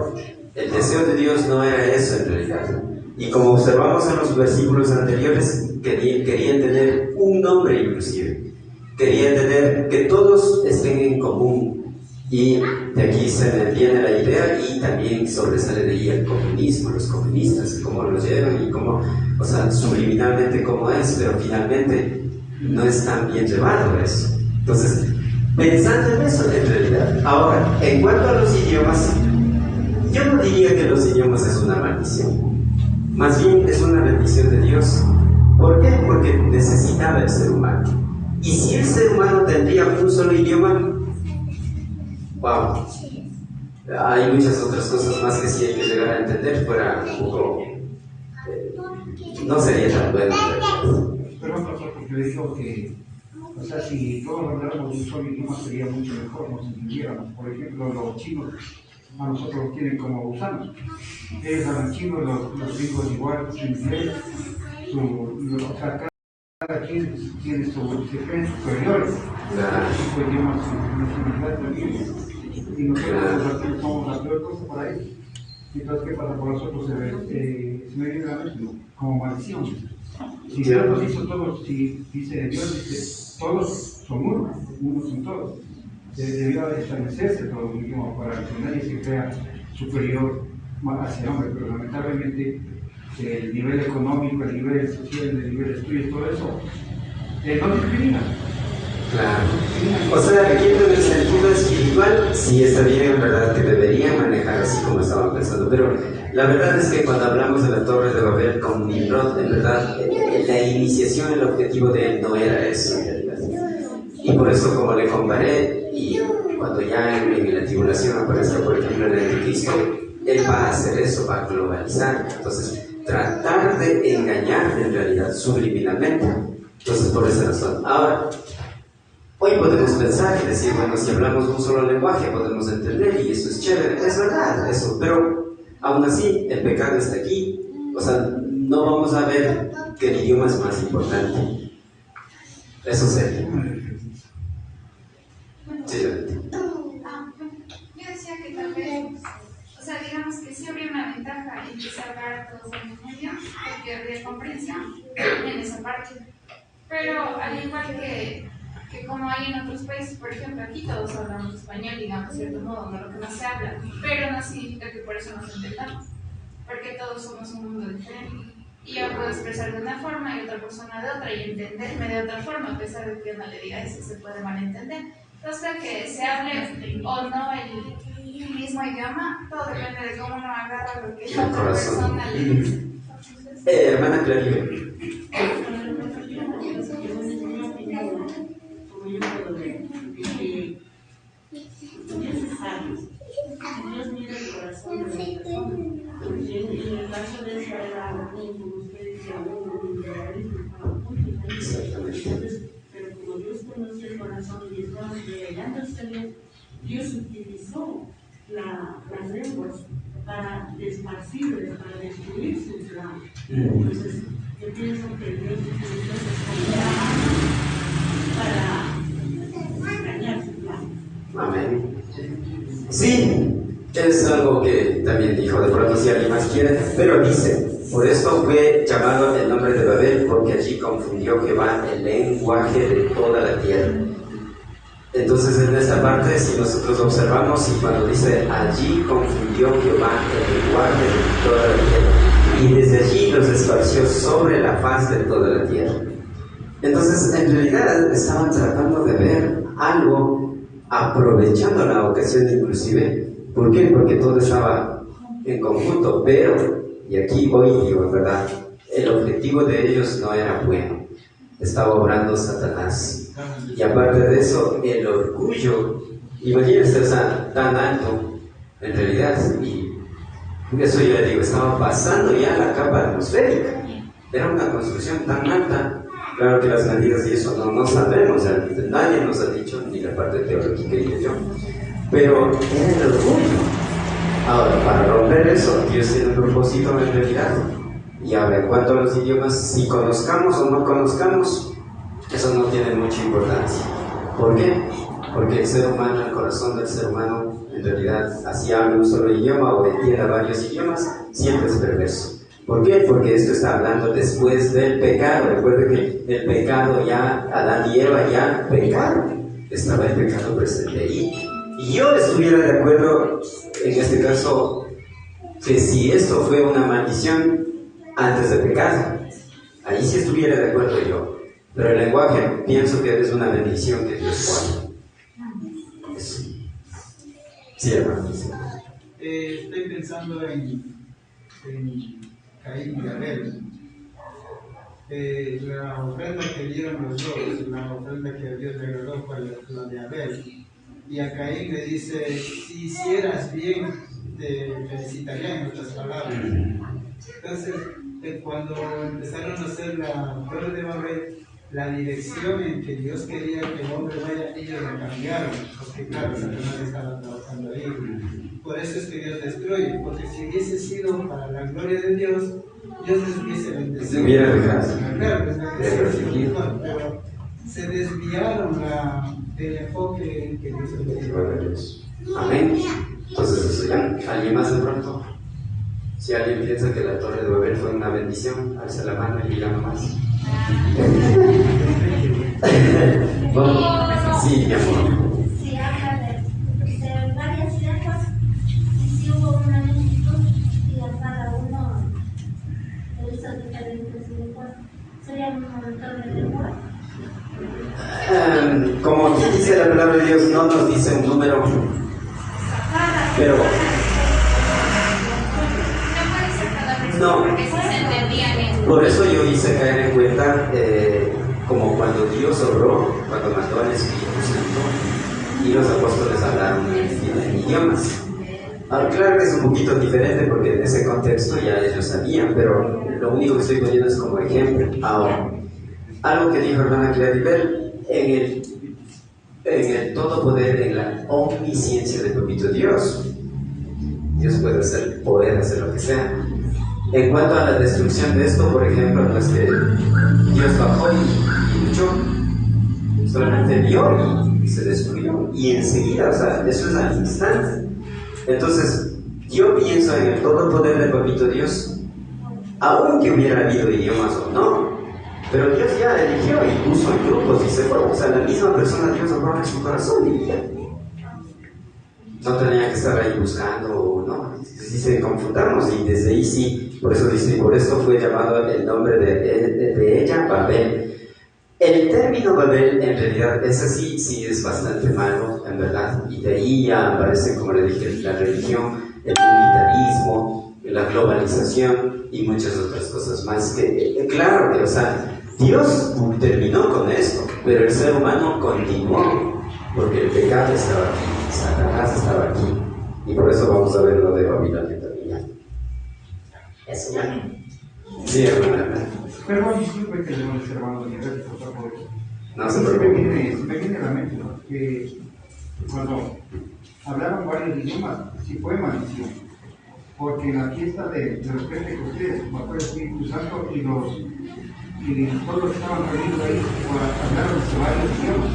el deseo de Dios no era eso en realidad. Y como observamos en los versículos anteriores, querían tener un nombre inclusive. Querían tener que todos estén en común. Y de aquí se me viene la idea y también sobresale de ahí el comunismo, los comunistas, cómo lo llevan y cómo, o sea, subliminalmente cómo es, pero finalmente no es tan bien llevado eso. Entonces, pensando en eso en realidad. Ahora, en cuanto a los idiomas, yo no diría que los idiomas es una maldición. Más bien es una bendición de Dios. ¿Por qué? Porque necesitaba el ser humano. Y si el ser humano tendría un solo idioma, wow, hay muchas otras cosas más que si hay que llegar a entender, fuera un poco, no sería tan bueno. Pero porque yo digo que, o sea, si todos habláramos un solo idioma sería mucho mejor, nos entendiéramos. Por ejemplo, los chinos a nosotros nos tienen como gusanos. Ellos hablan chino, los gringos igual, su inglés, o sea, cada quien tiene se creen superiores. Su idioma, su nacionalidad también. Y nosotros aquí somos la peor cosa para ellos. Entonces, ¿qué pasa? Por nosotros se me viene a la mente como maldición. Si Dios nos hizo todos, si dice Dios, dice todos son uno son todos. Debió establecerse todo el idioma para que nadie se crea superior hacia el hombre, pero lamentablemente el nivel económico, el nivel social, el nivel de estudios, todo eso, no discrimina. Claro. O sea, aquí en el sentido espiritual, sí está bien, en verdad, que deberían manejar así como estaban pensando, pero la verdad es que cuando hablamos de la Torre de Babel con Nimrod, en verdad, la iniciación, el objetivo de él no era eso, en realidad. Y por eso, como le comparé, y cuando ya en la tribulación aparezca, por ejemplo, el anticristo, él va a hacer eso, va a globalizar. Entonces, tratar de engañar en realidad subliminalmente. Entonces, por esa razón. Ahora, hoy podemos pensar y decir, bueno, si hablamos un solo lenguaje podemos entender y eso es chévere, es verdad eso, pero aún así el pecado está aquí, o sea, no vamos a ver que el idioma es más importante. Eso sería. Sí, yo decía que tal vez, o sea, digamos que sí habría una ventaja en que se hablara todos el mismo idioma, porque habría comprensión en esa parte, pero al igual que como hay en otros países, por ejemplo, aquí todos hablamos español, digamos, de cierto modo, no lo que más se habla, pero no significa que por eso nos entendamos. porque todos somos un mundo diferente. Y yo puedo expresar de una forma y otra persona de otra y entenderme de otra forma, a pesar de que yo no le diga eso, se puede malentender. Entonces, que se hable o no el mismo idioma, todo depende de cómo uno agarra lo que la otra persona le dice. Hermana Claribel. Dios mira el corazón de la persona. En el caso de esta era, como usted decía, un liberalismo muy diferente. Pero como Dios conoce el corazón y estaba revelándosele, Dios utilizó las lenguas para desparcirles, para destruir su plan. Entonces, yo pienso que Dios utilizó esas para engañar su plan. Amén. Sí, es algo que también dijo, de pronto si alguien más quiere, pero dice, por esto fue llamado el nombre de Babel, porque allí confundió Jehová el lenguaje de toda la tierra. Entonces en esta parte, si nosotros observamos, y cuando dice, allí confundió Jehová el lenguaje de toda la tierra, y desde allí los esparció sobre la faz de toda la tierra. Entonces, en realidad, estaban tratando de ver algo, aprovechando la ocasión inclusive. ¿Por qué? Porque todo estaba en conjunto, pero, y aquí voy y digo, ¿verdad? El objetivo de ellos no era bueno, estaba obrando Satanás. Y aparte de eso, el orgullo, imagínense, o sea, tan alto, en realidad, y eso yo le digo, estaba pasando ya la capa atmosférica, era una construcción tan alta. Claro que las medidas y eso no sabemos, o sea, nadie nos ha dicho, ni la parte teológica ni yo, pero era el orgullo. Ahora, para romper eso, Dios tiene un propósito en realidad. Y ahora, en cuanto a los idiomas, si conozcamos o no conozcamos, eso no tiene mucha importancia. ¿Por qué? Porque el ser humano, el corazón del ser humano, en realidad, así habla un solo idioma o entienda varios idiomas, siempre es perverso. ¿Por qué? Porque esto está hablando después del pecado. Recuerde que el pecado ya, Adán y Eva ya pecaron. Estaba el pecado presente ahí. Y yo estuviera de acuerdo, en este caso, que si esto fue una maldición antes del pecado, ahí sí estuviera de acuerdo yo. Pero el lenguaje pienso que es una bendición que Dios pone. Eso. Sí, hermano. Estoy pensando en Caín y Abel. La ofrenda que dieron los dos, la ofrenda que Dios le agradó fue la de Abel. Y a Caín le dice, si hicieras bien, te felicitaría, en otras palabras. Entonces, cuando empezaron a hacer la torre de Babel, la dirección en que Dios quería que el hombre vaya, ellos la cambiaron, porque claro, Satanás estaba trabajando ahí. Por eso es que Dios destruye, porque si hubiese sido para la gloria de Dios, Dios les hubiese bendecido. Claro, pero se desviaron del enfoque que Dios les dio. Amén. Entonces eso ya, ¿alguien más de pronto? Si alguien piensa que la torre de Babel fue una bendición, alza la mano y diga nomás. Sí, mi amor. Si habla de varias lenguas, y si hubo una multitud y a cada uno le hizo diferentes lenguas, sería un montón de lenguas. Como aquí dice la palabra de Dios, no nos dice un número, pero no. Por eso yo hice caer en cuenta, como cuando Dios obró, cuando mandó al Espíritu Santo y los apóstoles hablaron en idiomas. Ahora, claro que es un poquito diferente porque en ese contexto ya ellos sabían, pero lo único que estoy poniendo es como ejemplo. Ahora, algo que dijo hermana Claribel, en el todo poder, en la omnisciencia del propio Dios, Dios puede hacer lo que sea. En cuanto a la destrucción de esto, por ejemplo, no es que Dios bajó y luchó, solamente vio y se destruyó, y enseguida, o sea, eso es al instante. Entonces, yo pienso en el todo poder del propio Dios, aunque hubiera habido idiomas o no, pero Dios ya eligió y puso en grupos y se fue, o sea, la misma persona Dios obró en su corazón y ya. No tenía que estar ahí buscando, no, dice confundamos, y desde ahí sí, por eso dice, por esto fue llamado el nombre de ella Babel. El término Babel en realidad es así, sí es bastante malo, en verdad, y de ahí ya aparece, como le dije, la religión, el militarismo, la globalización y muchas otras cosas más que, claro, que, o sea, Dios terminó con esto, pero el ser humano continuó, porque el pecado estaba aquí, Satanás estaba aquí, y por eso vamos a ver lo de Babilonia también. Eso ya. Sí, hermana. Perdón, disculpe que le moleste, hermano, por favor. No se preocupe. Me viene a la mente, ¿no? Que cuando hablaron varios idiomas, sí fue maldición. Porque en la fiesta de los Pentecostés, bajo el Espíritu Santo, y todos los que estaban reunidos ahí hablaron varios idiomas.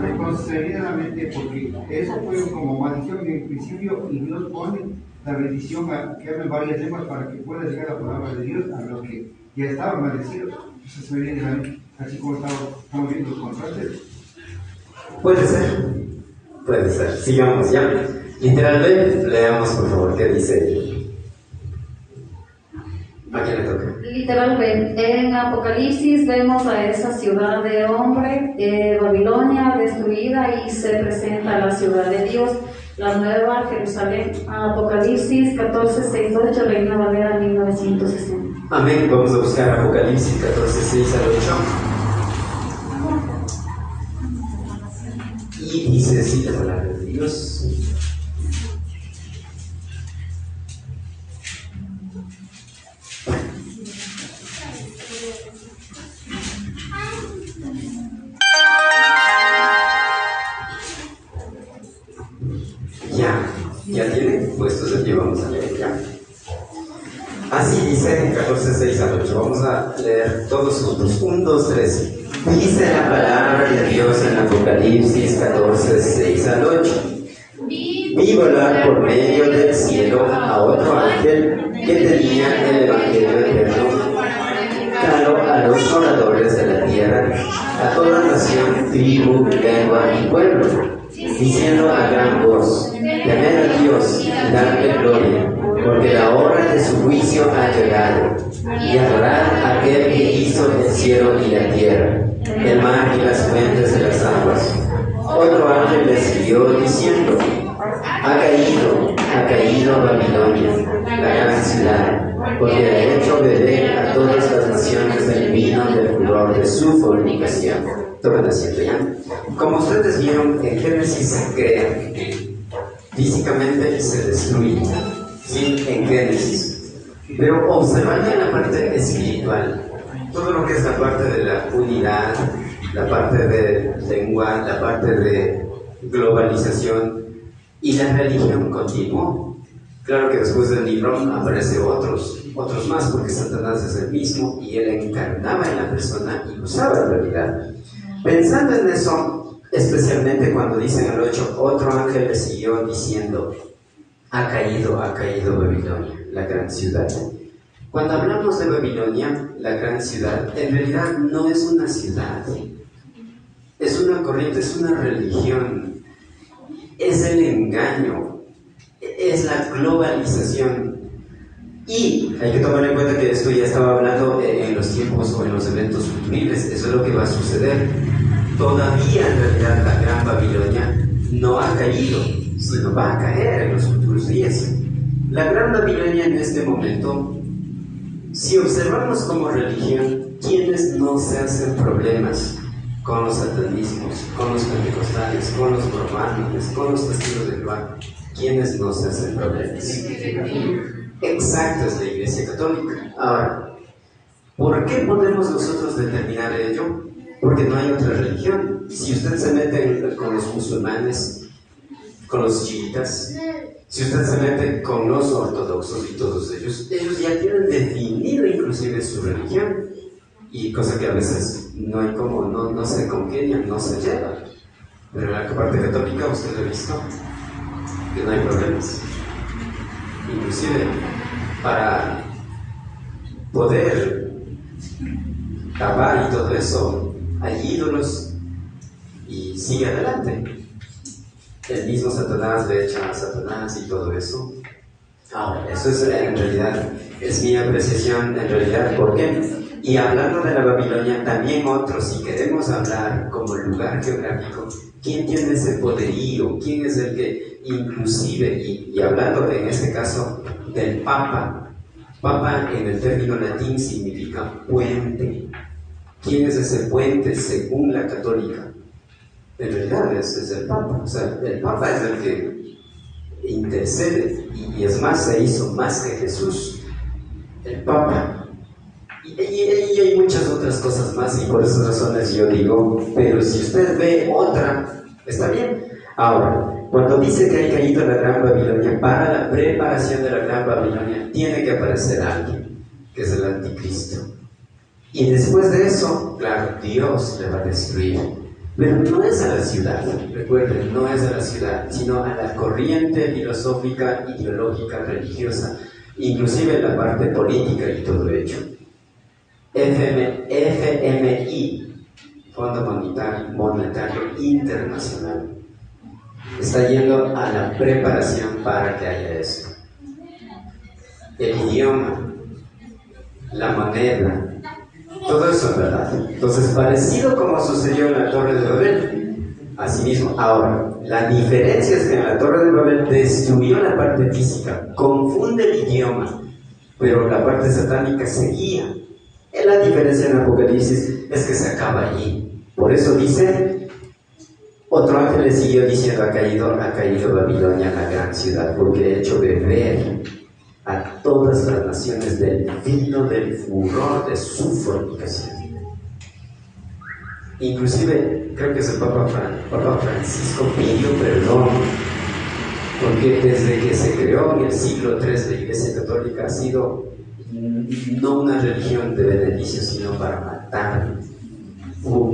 Entonces se viene a la mente porque eso fue como maldición en el principio, y Dios pone la bendición a que hablen varias lenguas para que pueda llegar la palabra de Dios a los que ya estaban maldecidos. Eso se viene a la mente, así como estamos viendo los contrastes. Puede ser. Sigamos ya. Literalmente, leamos por favor qué dice. ¿A quién le toca? Literalmente, en Apocalipsis vemos a esa ciudad de hombre, Babilonia, destruida, y se presenta la ciudad de Dios, la nueva Jerusalén. Apocalipsis 14:6-8, Reina Valera 1960. Amén. Vamos a buscar Apocalipsis 14:6-8. Y dice así la palabra de Dios. ¿Ya tienen puestos aquí? Vamos a leer ya. Así dice 14:6-8. Vamos a leer todos juntos. 1, 2, 3. Dice la palabra de Dios en Apocalipsis 14:6-8. Vi volar por medio del cielo a otro ángel que tenía el evangelio eterno, claro a los moradores de la tierra, a toda nación, tribu, lengua y pueblo, diciendo a gran voz: temed a Dios y dadle gloria, porque la hora de su juicio ha llegado, y adorad a aquel que hizo el cielo y la tierra, el mar y las fuentes de las aguas. Otro ángel le siguió diciendo: ha caído Babilonia, la gran ciudad, porque ha hecho beber a todas las naciones del vino del furor de su fornicación. Tomen asiento ya. Como ustedes vieron, en Génesis se crea, físicamente se destruye, ¿sí? En Génesis. Pero observando en la parte espiritual, todo lo que es la parte de la unidad, la parte de lengua, la parte de globalización y la religión continuó. Claro que después del libro aparecen otros más, porque Satanás es el mismo y él encarnaba en la persona y usaba la realidad. Pensando en eso, especialmente cuando dicen al 8, otro ángel le siguió diciendo: ha caído Babilonia, la gran ciudad. Cuando hablamos de Babilonia, la gran ciudad, en realidad no es una ciudad, es una corriente, es una religión, es el engaño, es la globalización. Y hay que tomar en cuenta que esto ya estaba hablando en los tiempos o en los eventos futuribles. Eso es lo que va a suceder. Todavía en realidad la gran Babilonia no ha caído, sino va a caer en los futuros días. La gran Babilonia en este momento, si observamos como religión, ¿quiénes no se hacen problemas con los satanismos, con los pentecostales, con los mormones, con los testigos de Jehová? ¿Quiénes no se hacen problemas? Exacto, es la Iglesia Católica. Ahora, ¿por qué podemos nosotros determinar ello? Porque no hay otra religión. Si usted se mete con los musulmanes, con los chiitas, si usted se mete con los ortodoxos y todos ellos ya tienen definido inclusive su religión, y cosa que a veces no hay como, no se congenian, no se llevan. Pero en la parte católica usted ha visto que no hay problemas. Inclusive para poder acabar y todo eso hay ídolos y sigue adelante. el mismo Satanás le echa a Satanás y todo eso. Ahora, eso es en realidad, es mi apreciación en realidad, ¿por qué? Y hablando de la Babilonia, también otros, si queremos hablar como lugar geográfico, ¿quién tiene ese poderío? ¿Quién es el que inclusive, y hablando en este caso del Papa, Papa en el término latín significa puente. ¿Quién es ese puente según la católica? En realidad es el Papa, o sea, el Papa es el que intercede, y es más, se hizo más que Jesús, el Papa. Y hay muchas otras cosas más, y por esas razones yo digo, pero si usted ve otra, está bien. Ahora, cuando dice que ha caído la Gran Babilonia, para la preparación de la Gran Babilonia tiene que aparecer alguien, que es el Anticristo. Y después de eso, claro, Dios le va a destruir. Pero no es a la ciudad, recuerden, no es a la ciudad, sino a la corriente filosófica, ideológica, religiosa, inclusive la parte política y todo ello. FMI, Fondo Monetario Internacional, está yendo a la preparación para que haya esto. El idioma, la moneda, todo eso es verdad. Entonces, parecido como sucedió en la Torre de Babel, asimismo. Ahora, la diferencia es que en la Torre de Babel destruyó la parte física, confunde el idioma, pero la parte satánica seguía. La diferencia en Apocalipsis es que se acaba allí. Por eso dice, otro ángel le siguió diciendo, ha caído Babilonia, la gran ciudad, porque he hecho beber a todas las naciones del vino del furor de su fornicación. Inclusive, creo que es el Papa Francisco pidió perdón, porque desde que se creó en el siglo III la Iglesia Católica ha sido no una religión de beneficio, sino para matar. Hubo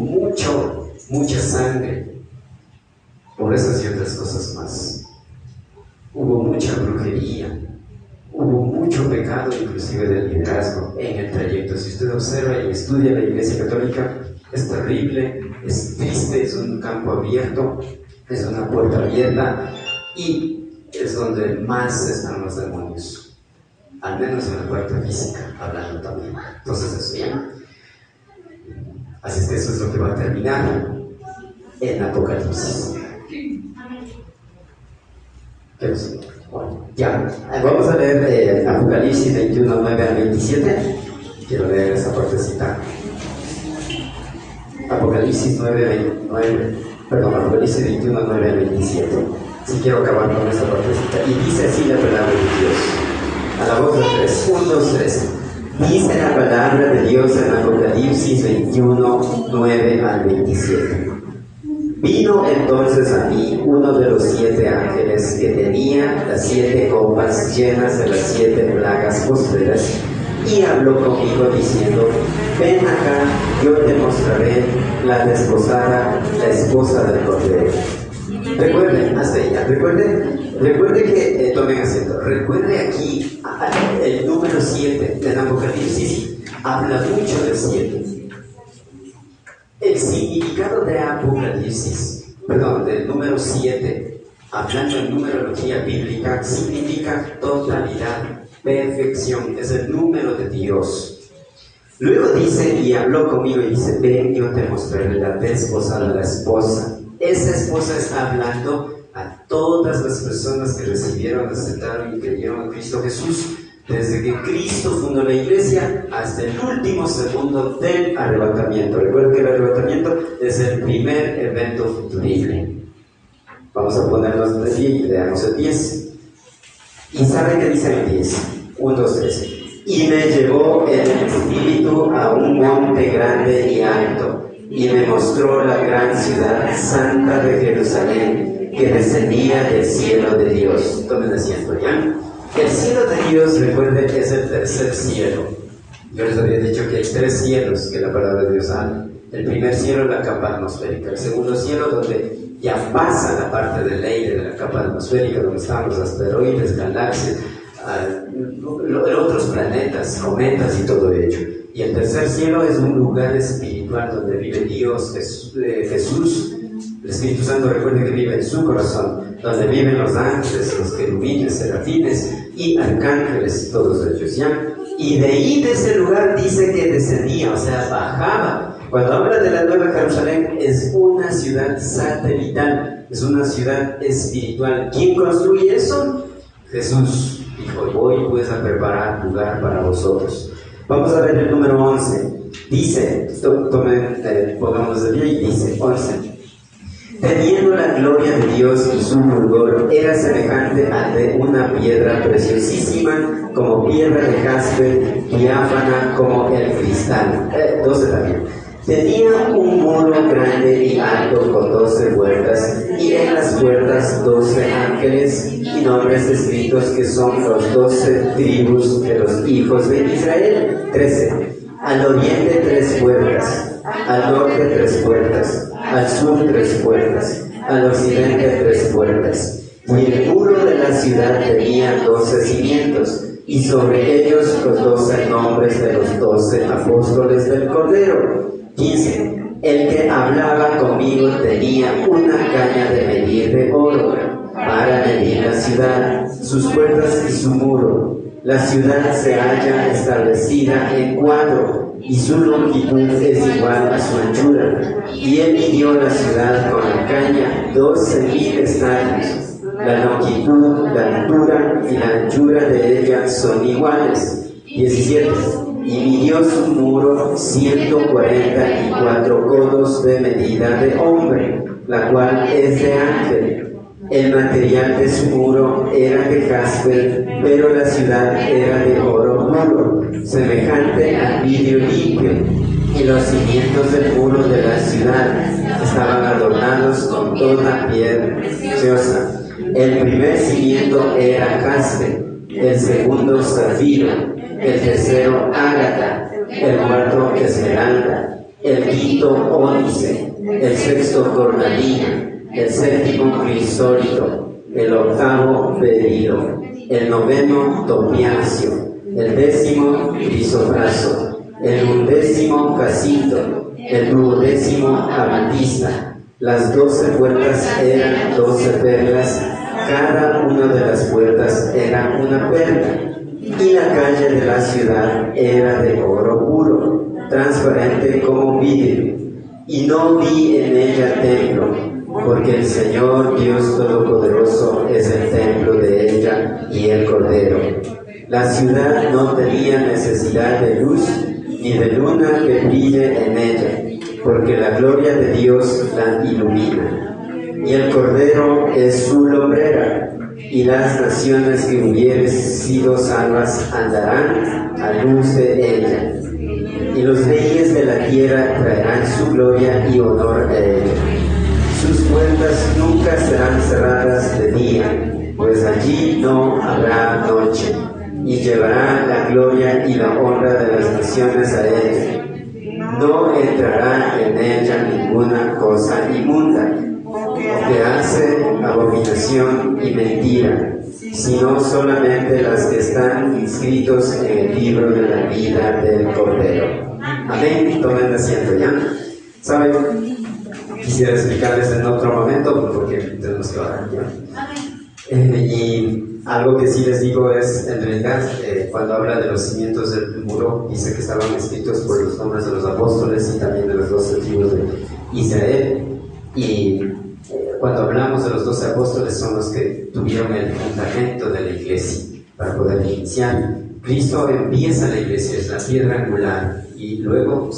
mucha sangre, por esas y otras cosas más. Hubo mucha brujería, hubo mucho pecado, inclusive del liderazgo en el trayecto. Si usted observa y estudia la Iglesia Católica, es terrible, es triste, es un campo abierto, es una puerta abierta, y es donde más están los demonios. Al menos en la parte física, hablando también. Entonces, eso bien. Así es que eso es lo que va a terminar en Apocalipsis. Bueno, ya, vamos a leer Apocalipsis 21, 9 al 27. Quiero leer esa partecita. Apocalipsis 21, 9 al 27. Si quiero acabar con esta partecita. Y dice así la palabra de Dios. A la voz de 3, 1, 2, 3. Dice la palabra de Dios en Apocalipsis 21, 9 al 27. Vino entonces a mí uno de los 7 ángeles que tenía las 7 copas llenas de las 7 plagas postreras, y habló conmigo diciendo, ven acá, yo te mostraré la desposada, la esposa del Cordero. Recuerden, hasta ella, recuerden que, tomen asiento, recuerde aquí el número 7 del Apocalipsis, habla mucho del 7. El significado de Apocalipsis, del número 7, hablando en numerología bíblica, significa totalidad, perfección, es el número de Dios. Luego dice, y habló conmigo y dice, ven, yo te mostraré la desposada, la esposa. Esa esposa está hablando a todas las personas que recibieron, aceptaron y creyeron en Cristo Jesús, desde que Cristo fundó la iglesia hasta el último segundo del arrebatamiento. Recuerden que el arrebatamiento es el primer evento futurible. Vamos a ponernos de pie y leamos el 10. ¿Y saben qué dice el 10? 1, 2, 3. Y me llevó el Espíritu a un monte grande y alto, y me mostró la gran ciudad santa de Jerusalén, que descendía del cielo de Dios. Tomen asiento, ¿ya? El cielo de Dios, recuerden que es el tercer cielo. Yo les había dicho que hay 3 cielos que la palabra de Dios habla. El primer cielo es la capa atmosférica. El segundo cielo, donde ya pasa la parte del aire de la capa atmosférica, donde están los asteroides, galaxias, otros planetas, cometas y todo ello. Y el tercer cielo es un lugar espiritual donde vive Dios, Jesús, El Espíritu Santo, recuerde que vive en su corazón, donde viven los ángeles, los querubines, serafines y arcángeles, todos ellos, ¿ya? Y de ahí, de ese lugar, dice que descendía, o sea, bajaba. Cuando habla de la Nueva Jerusalén, es una ciudad satelital, es una ciudad espiritual. ¿Quién construye eso? Jesús dijo: voy pues a preparar lugar para vosotros. Vamos a ver el número 11. Dice, pongámonos de pie, y dice 11. Teniendo la gloria de Dios y su fulgor, era semejante a de una piedra preciosísima, como piedra de jaspe, diáfana como el cristal. 12 también. Tenía un muro grande y alto con 12 puertas, y en las puertas 12 ángeles y nombres escritos, que son los 12 tribus de los hijos de Israel. 13. Al oriente 3 puertas, al norte 3 puertas, al sur 3 puertas, al occidente 3 puertas. Y el muro de la ciudad tenía 12 cimientos, y sobre ellos los 12 nombres de los 12 apóstoles del Cordero. 15. El que hablaba conmigo tenía una caña de medir de oro para medir la ciudad, sus puertas y su muro. La ciudad se halla establecida en 4, y su longitud es igual a su anchura. Y él midió la ciudad con la caña 12.000 estadios. La longitud, la altura y la anchura de ella son iguales. 17. Y midió su muro 144 codos de medida de hombre, la cual es de ángel. El material de su muro era de jaspe, pero la ciudad era de oro puro, semejante al vidrio limpio. Y los cimientos del muro de la ciudad estaban adornados con toda piedra preciosa. El primer cimiento era jaspe, el segundo zafiro, el tercero ágata, el cuarto esmeralda, el quinto ónice, el sexto cornalina, el séptimo crisólito, el octavo berilio, el noveno topiacio, el 10º crisopraso, el 11º jacinto, el 12º amatista. Las 12 puertas eran 12 perlas, cada una de las puertas era una perla. Y la calle de la ciudad era de oro puro, transparente como vidrio. Y no vi en ella templo, porque el Señor Dios Todopoderoso es el templo de ella y el Cordero. La ciudad no tenía necesidad de luz ni de luna que brille en ella, porque la gloria de Dios la ilumina. Y el Cordero es su lumbrera, y las naciones que hubieren sido salvas andarán a luz de ella. Y los reyes de la tierra traerán su gloria y honor a ella. Sus puertas nunca serán cerradas de día, pues allí no habrá noche, y llevará la gloria y la honra de las naciones a ella. No entrará en ella ninguna cosa inmunda, que hace abominación y mentira, sino solamente las que están inscritos en el libro de la vida del Cordero. Amén. Tomen asiento ya. ¿Saben? Quisiera explicarles en otro momento porque tenemos que orar ya. Y algo que sí les digo es, en realidad, cuando habla de los cimientos del muro, dice que estaban escritos por los nombres de los apóstoles y también de los 12 tribus de Israel. Y cuando hablamos de los 12 apóstoles, son los que tuvieron el fundamento de la iglesia para poder iniciar. Cristo empieza la iglesia, es la piedra angular, y luego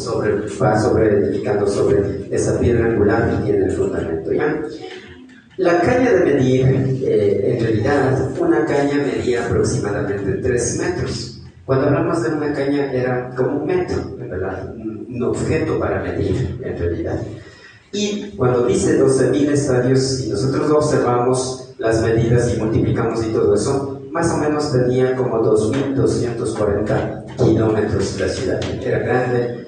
va edificando sobre esa piedra angular y tiene el fundamento, ¿ya? La caña de medir, en realidad, una caña medía aproximadamente 3 metros. Cuando hablamos de una caña era como un metro, ¿verdad? Un objeto para medir, en realidad. Y cuando dice 12.000 estadios, si nosotros observamos las medidas y multiplicamos y todo eso, más o menos tenía como 2.240 kilómetros la ciudad. Era grande.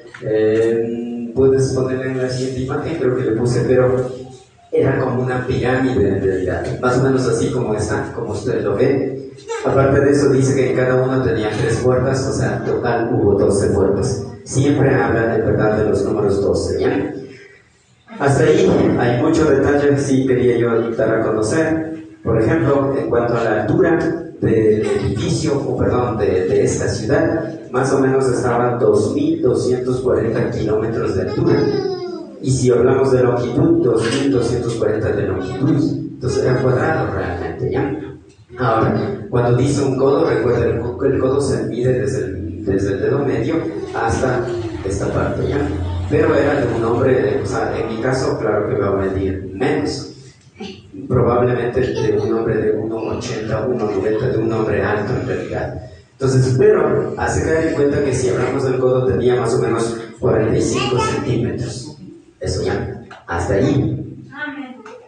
Puedes ponerle en la siguiente imagen, creo que le puse, pero era como una pirámide en realidad, más o menos así como está, como ustedes lo ven. Aparte de eso, dice que cada uno tenía 3 puertas, o sea, total hubo 12 puertas. Siempre habla de verdad de los números 12, ¿ya? Hasta ahí hay muchos detalles sí quería yo dar a conocer. Por ejemplo, en cuanto a la altura del edificio, de esta ciudad, más o menos estaba a 2.240 kilómetros de altura. Y si hablamos de longitud, 2.240 de longitud. Entonces era cuadrado realmente, ¿ya? Ahora, cuando dice un codo, recuerda, el codo se mide desde el dedo medio hasta esta parte, ¿ya? Pero era de un hombre, o sea, en mi caso, claro que va a medir menos. Probablemente de un hombre de 1,80, 1,90, de un hombre alto en realidad. Entonces, pero hace caer en cuenta que si hablamos del codo tenía más o menos 45 centímetros. Eso ya, hasta ahí.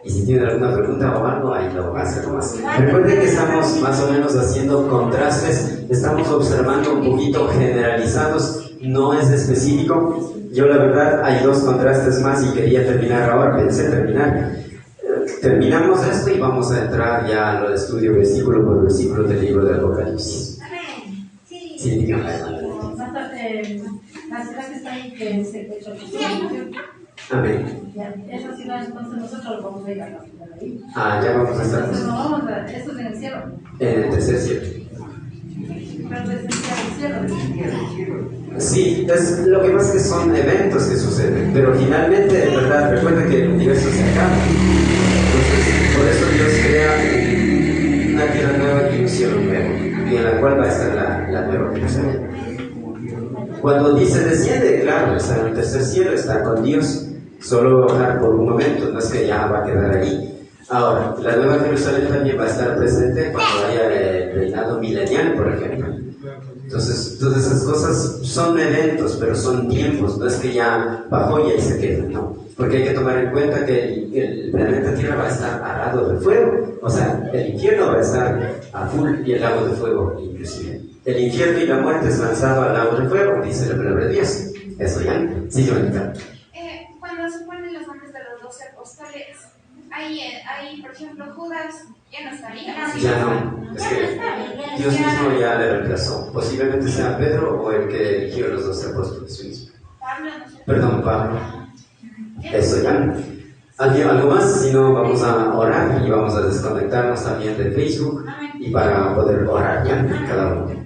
Y si tienen alguna pregunta o algo, ahí lo hacen más. Recuerden que estamos más o menos haciendo contrastes, estamos observando un poquito generalizados, no es específico. Yo la verdad hay dos contrastes más y quería terminar ahora, pensé terminar. Terminamos esto y vamos a entrar ya al estudio versículo por versículo del libro de Apocalipsis. Sí, dígame. La ciudad que está ahí, que se hecho amén. Esa ciudad, entonces nosotros vamos a ir a la ciudad ahí. Ya vamos a estar. Entonces no vamos a, eso es en el cielo. En el tercer cielo. Pero desde el cielo. Sí, lo que pasa es que son eventos que suceden, pero finalmente, en verdad, recuerda que el universo se acaba. Entonces, por eso Dios crea una tierra nueva y un cielo nuevo, y en la cual va a estar la nueva Jerusalén. Cuando dice desciende, claro, está en el tercer cielo, está con Dios, solo va a bajar por un momento, no es que ya va a quedar ahí. Ahora, la nueva Jerusalén también va a estar presente cuando haya el reinado milenial, por ejemplo. Entonces esas cosas son eventos, pero son tiempos, no es que ya bajó y ahí se queda, no. Porque hay que tomar en cuenta que el planeta Tierra va a estar arado de fuego, o sea, el infierno va a estar a full y el lago de fuego inclusive. El infierno y la muerte es lanzado al lago de fuego, dice la palabra de Dios. Eso ya, sí, Joanita. Cuando se ponen los nombres de los 12 apóstoles, ahí, por ejemplo, Judas ya no estaría. Ya no, es que Dios mismo ya le reemplazó. Posiblemente sea Pedro o el que eligió los 12 apóstoles mismo. Pablo. Eso ya. ¿Algo más? Si no, vamos a orar y vamos a desconectarnos también de Facebook y para poder orar ya, cada uno.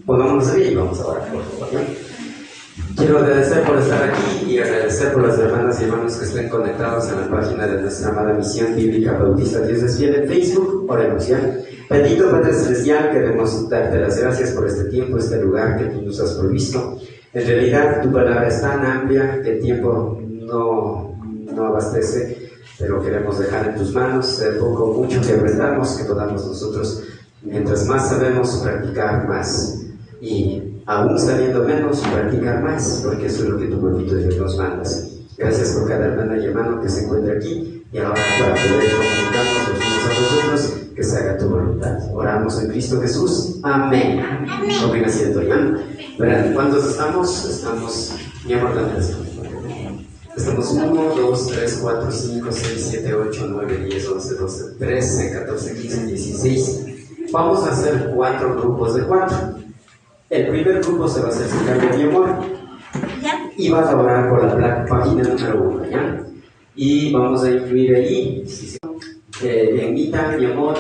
Pongámonos ahí y vamos a orar, por favor, ¿ya? Quiero agradecer por estar aquí y agradecer por las hermanas y hermanos que estén conectados en la página de nuestra amada Misión Bíblica Bautista Dios es Fiel en Facebook. Oremos ya. Bendito Padre Celestial, queremos darte las gracias por este tiempo, este lugar que tú nos has provisto. En realidad, tu palabra es tan amplia que el tiempo no abastece, pero queremos dejar en tus manos, ser poco o mucho que aprendamos, que podamos nosotros, mientras más sabemos, practicar más. Y aún sabiendo menos, practicar más, porque eso es lo que tu bonito Dios nos mandas. Gracias por cada hermana y hermano que se encuentra aquí, y ahora para poder comunicarnos los unos a los otros, que se haga tu voluntad. Oramos en Cristo Jesús. Amén. Tomen asiento ya. Verán, ¿cuántos estamos? Estamos, mi amor, dame las manos. Estamos 1, 2, 3, 4, 5, 6, 7, 8, 9, 10, 11, 12, 13, 14, 15, 16. Vamos a hacer 4 grupos de 4. El primer grupo se va a hacer sin cambio mi amor. Y vas a orar por la página número 1, ¿ya? Y vamos a incluir ahí, en mitad, mi amor.